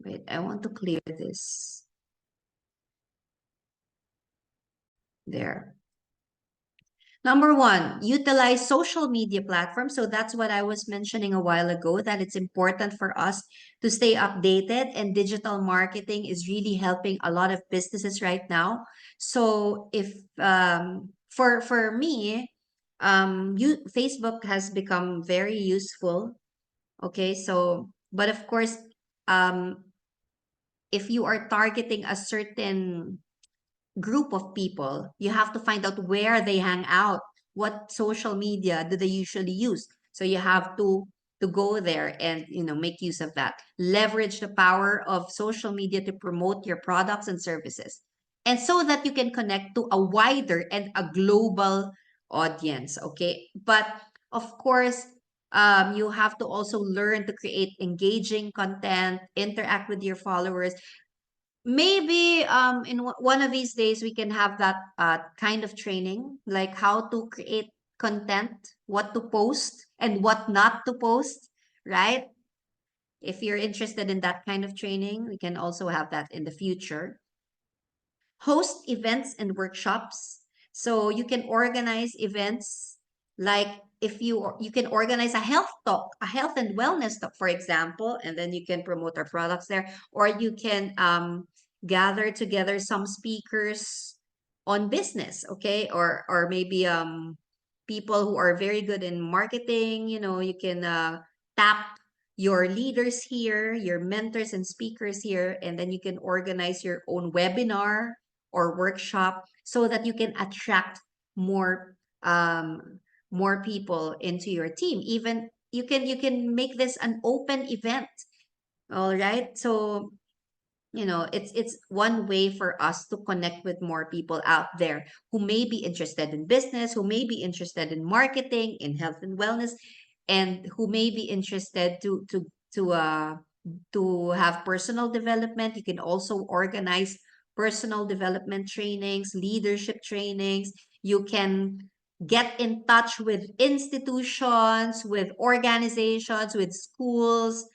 Wait, I want to clear this. There. Number one, utilize social media platforms. So that's what I was mentioning a while ago, that it's important for us to stay updated, and digital marketing is really helping a lot of businesses right now. So if for me, Facebook has become very useful. Okay, so but of course, um if you are targeting a certain group of people, you have to find out where they hang out, what social media do they usually use. So you have to go there and make use of that. Leverage the power of social media to promote your products and services. And so that you can connect to a wider and a global audience, okay? But of course, you have to also learn to create engaging content, interact with your followers. Maybe in one of these days we can have that kind of training, like how to create content, what to post and what not to post, right? If you're interested in that kind of training, we can also have that in the future. Host events and workshops. So you can organize events, like if you can organize a health talk, a health and wellness talk, for example, and then you can promote our products there. Or you can gather together some speakers on business, okay? Or maybe people who are very good in marketing. You can tap your leaders here, your mentors and speakers here, and then you can organize your own webinar or workshop so that you can attract more more people into your team. Even you can make this an open event. All right, so it's one way for us to connect with more people out there who may be interested in business, who may be interested in marketing, in health and wellness, and who may be interested to have personal development. You can also organize personal development trainings, leadership trainings. You can get in touch with institutions, with organizations, with schools,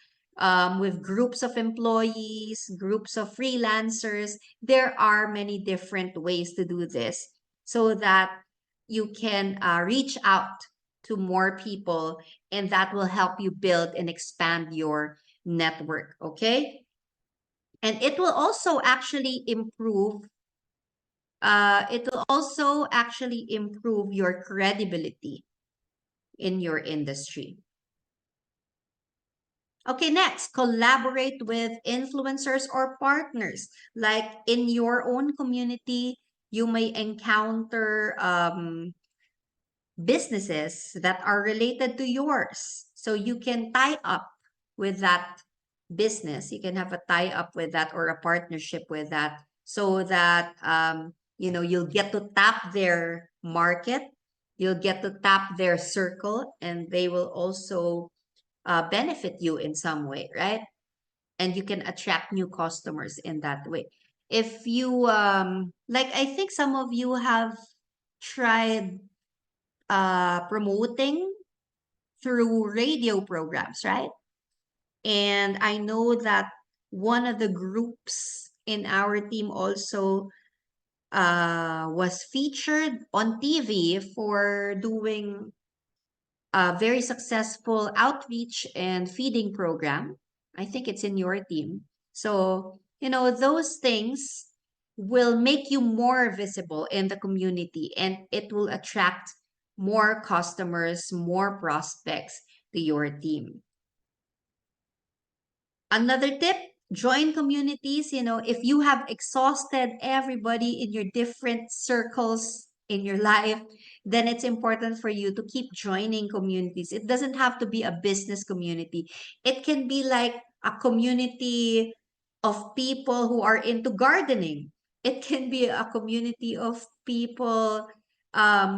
with groups of employees, groups of freelancers. There are many different ways to do this so that you can reach out to more people, and that will help you build and expand your network. Okay. And it will also actually improve your credibility in your industry. Okay, next, collaborate with influencers or partners. Like in your own community, you may encounter businesses that are related to yours. So you can tie up with that business. You can have a tie up with that or a partnership with that, so that you'll get to tap their market, you'll get to tap their circle, and they will also benefit you in some way, right? And you can attract new customers in that way. If you like, I think some of you have tried promoting through radio programs, right? And I know that one of the groups in our team also was featured on TV for doing a very successful outreach and feeding program. I think it's in your team. So, those things will make you more visible in the community, and it will attract more customers, more prospects to your team. Another tip, join communities. If you have exhausted everybody in your different circles in your life, then it's important for you to keep joining communities. It doesn't have to be a business community. It can be like a community of people who are into gardening. It can be a community of people,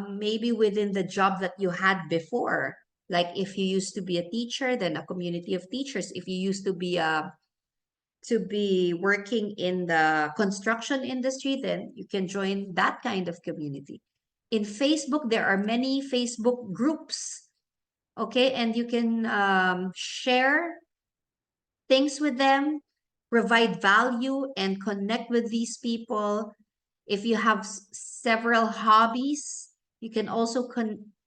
maybe within the job that you had before. Like if you used to be a teacher, then a community of teachers. If you used to be working in the construction industry, then you can join that kind of community. In Facebook, there are many Facebook groups, okay, and you can share things with them, provide value, and connect with these people. If you have several hobbies, you can also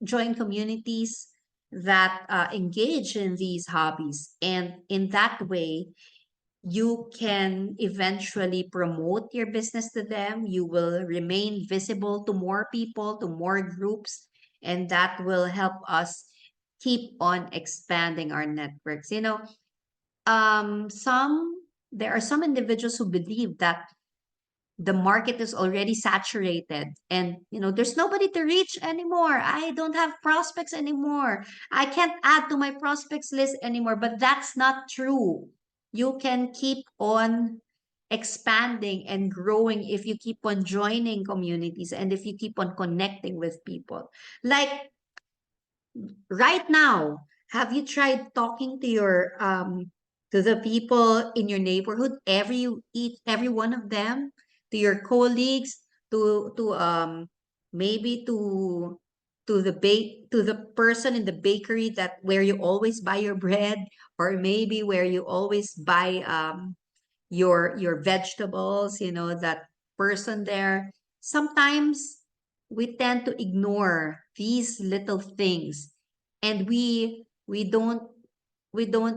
join communities that engage in these hobbies. And in that way, you can eventually promote your business to them. You will remain visible to more people, to more groups, and that will help us keep on expanding our networks. Some there are some individuals who believe that the market is already saturated, and there's nobody to reach anymore. I don't have prospects anymore. I can't add to my prospects list anymore. But that's not true. You can keep on expanding and growing if you keep on joining communities and if you keep on connecting with people. Like right now, have you tried talking to your to the people in your neighborhood, every one of them, to your colleagues, to maybe to the person in the bakery that where you always buy your bread, or maybe where you always buy your vegetables, that person there. Sometimes we tend to ignore these little things, and we don't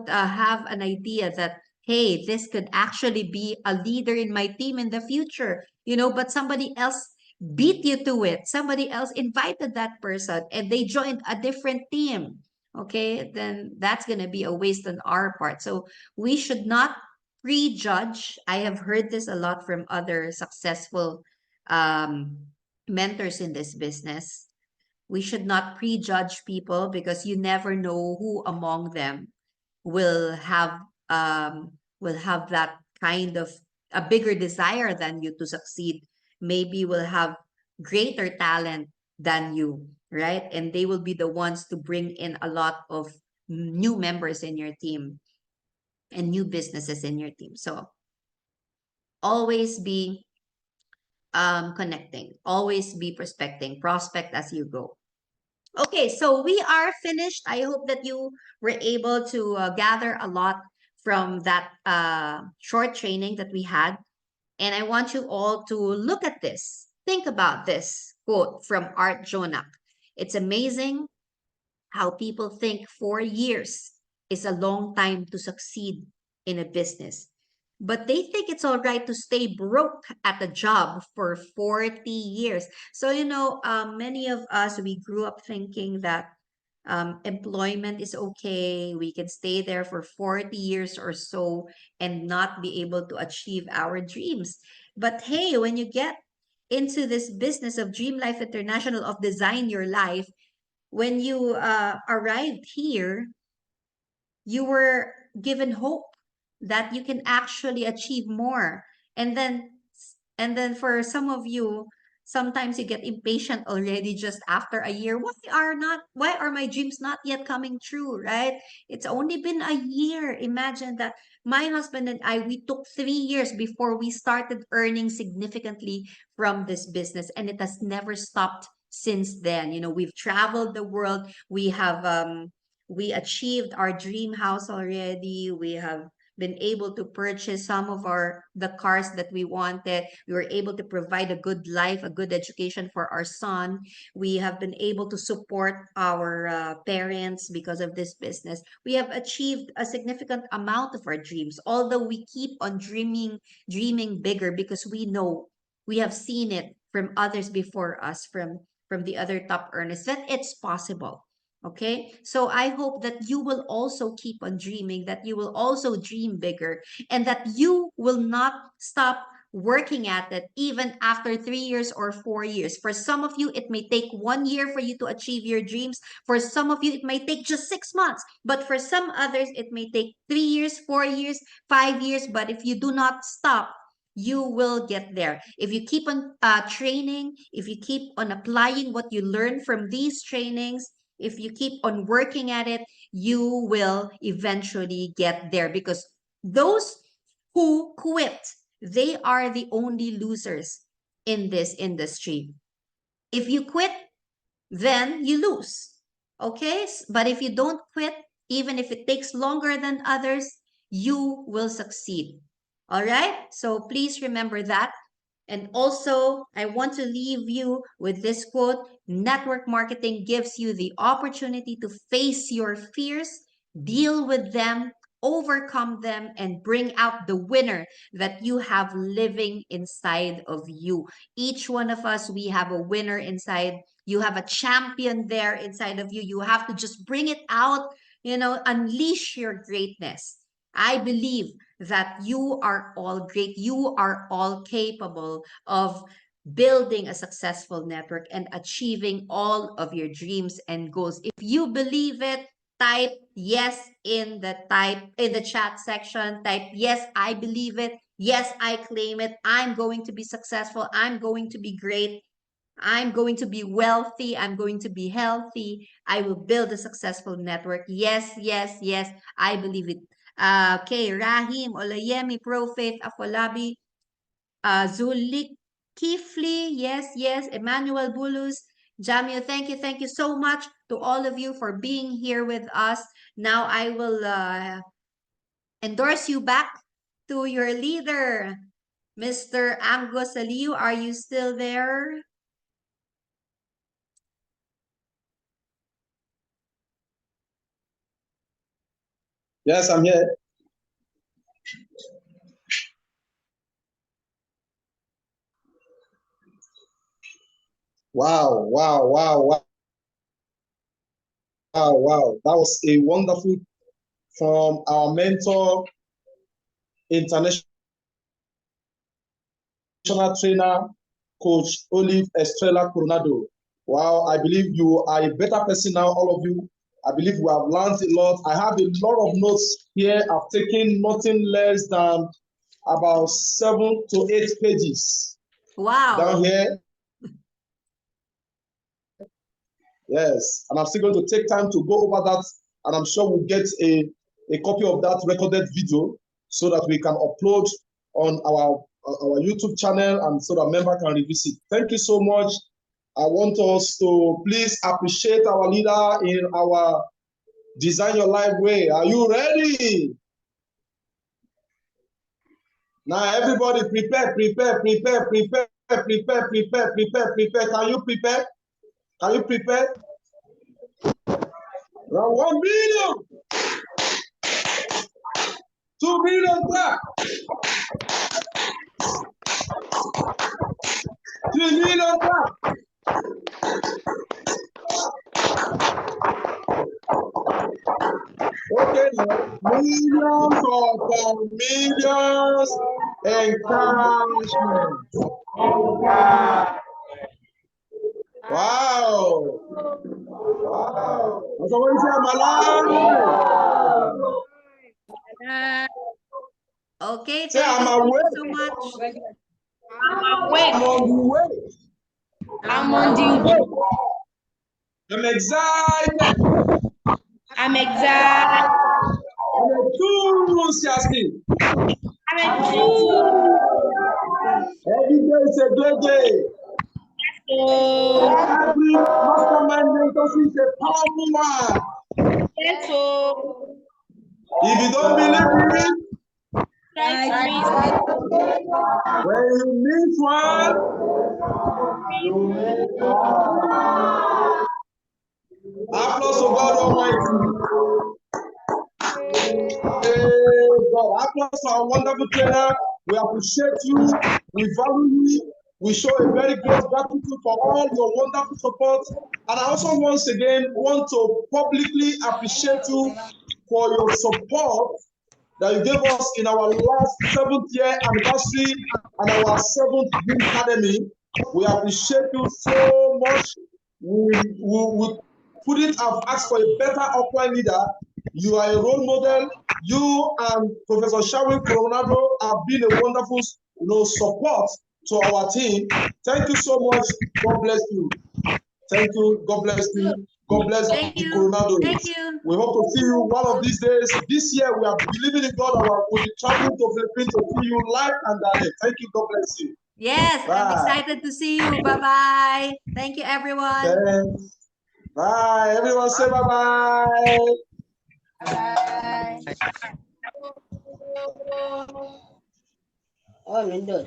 have an idea that, hey, this could actually be a leader in my team in the future, but somebody else beat you to it. Somebody else invited that person and they joined a different team. Okay, then that's going to be a waste on our part. So we should not prejudge. I have heard this a lot from other successful um, mentors in this business. We should not prejudge people because you never know who among them will have that kind of a bigger desire than you to succeed. Maybe will have greater talent than you, right? And they will be the ones to bring in a lot of new members in your team and new businesses in your team. So always be connecting, always be prospecting, prospect as you go. Okay, so we are finished. I hope that you were able to gather a lot from that short training that we had. And I want you all to look at this. Think about this quote from Art Jonak. It's amazing how people think 4 years is a long time to succeed in a business. But they think it's all right to stay broke at a job for 40 years. So, many of us, we grew up thinking that employment is okay. We can stay there for 40 years or so and not be able to achieve our dreams. But hey, when you get into this business of Dream Life International, of Design Your Life, when you arrived here, you were given hope that you can actually achieve more. And then for some of you, sometimes you get impatient already just after a year. Why are my dreams not yet coming true, right? It's only been a year. Imagine that. My husband and I, we took 3 years before we started earning significantly from this business, and it has never stopped since then. We've traveled the world. We achieved our dream house already. We have been able to purchase some of the cars that we wanted. We were able to provide a good life, a good education for our son. We have been able to support our parents because of this business. We have achieved a significant amount of our dreams, although we keep on dreaming bigger, because we know, we have seen it from others before us, from the other top earners, that it's possible. Okay, so I hope that you will also keep on dreaming, that you will also dream bigger, and that you will not stop working at it even after 3 years or 4 years. For some of you, it may take 1 year for you to achieve your dreams. For some of you, it may take just 6 months. But for some others, it may take 3 years, 4 years, 5 years. But if you do not stop, you will get there. If you keep on training, if you keep on applying what you learn from these trainings, if you keep on working at it, you will eventually get there, because those who quit, they are the only losers in this industry. If you quit, then you lose. Okay? But if you don't quit, even if it takes longer than others, you will succeed. All right? So please remember that. And also, I want to leave you with this quote: network marketing gives you the opportunity to face your fears, deal with them, overcome them, and bring out the winner that you have living inside of you. Each one of us, we have a winner inside. You have a champion there inside of you. You have to just bring it out, unleash your greatness. I believe that you are all great. You are all capable of building a successful network and achieving all of your dreams and goals. If you believe it, type yes in the chat section. Type yes, I believe it. Yes, I claim it. I'm going to be successful. I'm going to be great. I'm going to be wealthy. I'm going to be healthy. I will build a successful network. Yes, yes, yes. I believe it. Okay, Rahim, Olayemi, Profit, Afolabi, Zulik, Kifli, yes, yes, Emmanuel Bulus, Jamio, thank you so much to all of you for being here with us. Now I will endorse you back to your leader, Mr. Angus Aliu. Are you still there? Yes, I'm here. Wow, wow, wow, wow, wow, wow. That was a wonderful from our mentor, international trainer, Coach Olive Estrella Coronado. Wow, I believe you are a better person now, all of you. I believe we have learned a lot. I have a lot of notes here. I've taken nothing less than about 7 to 8 pages. Wow. Down here. Yes, and I'm still going to take time to go over that, and I'm sure we'll get a copy of that recorded video so that we can upload on our YouTube channel and so that member can revisit. Thank you so much. I want us to please appreciate our leader in our Design Your Life way. Are you ready? Now everybody prepare. Can you prepare? Can you prepare? Now 1 million. 2 million clap. 3 million clap. Okay, millions upon millions encouragement. Wow. Wow. So what is it, Okay, say thank I'm you awake. so much. I'm on the way. I'm on the way. I'm excited. I'm excited. I'm enthusiastic. I'm enthused. Every day is a great day. Every mastermind mentorship is a powerful one. Yes, so If you don't believe it, try to when you miss one, applause to God Almighty. Hey God, applause to our wonderful trainer. We appreciate you. We value you. We show a very great gratitude for all your wonderful support. And I also once again want to publicly appreciate you for your support that you gave us in our last 7th year anniversary and our 7th Dream Academy. We appreciate you so much. We couldn't have asked for a better offline leader. You are a role model. You and Professor Sherwin Coronado have been a wonderful support to our team. Thank you so much. God bless you. Thank you. God bless you. God bless Thank the you. Coronados. Thank you. We hope to see you one of these days. This year, we are believing in God. We'll be traveling to Philippines to see you live and direct. Thank you. God bless you. Yes, Bye. I'm excited to see you. Bye-bye. Thank you, everyone. Thanks. Bye. Everyone say bye-bye. Bye. Oh, Windows.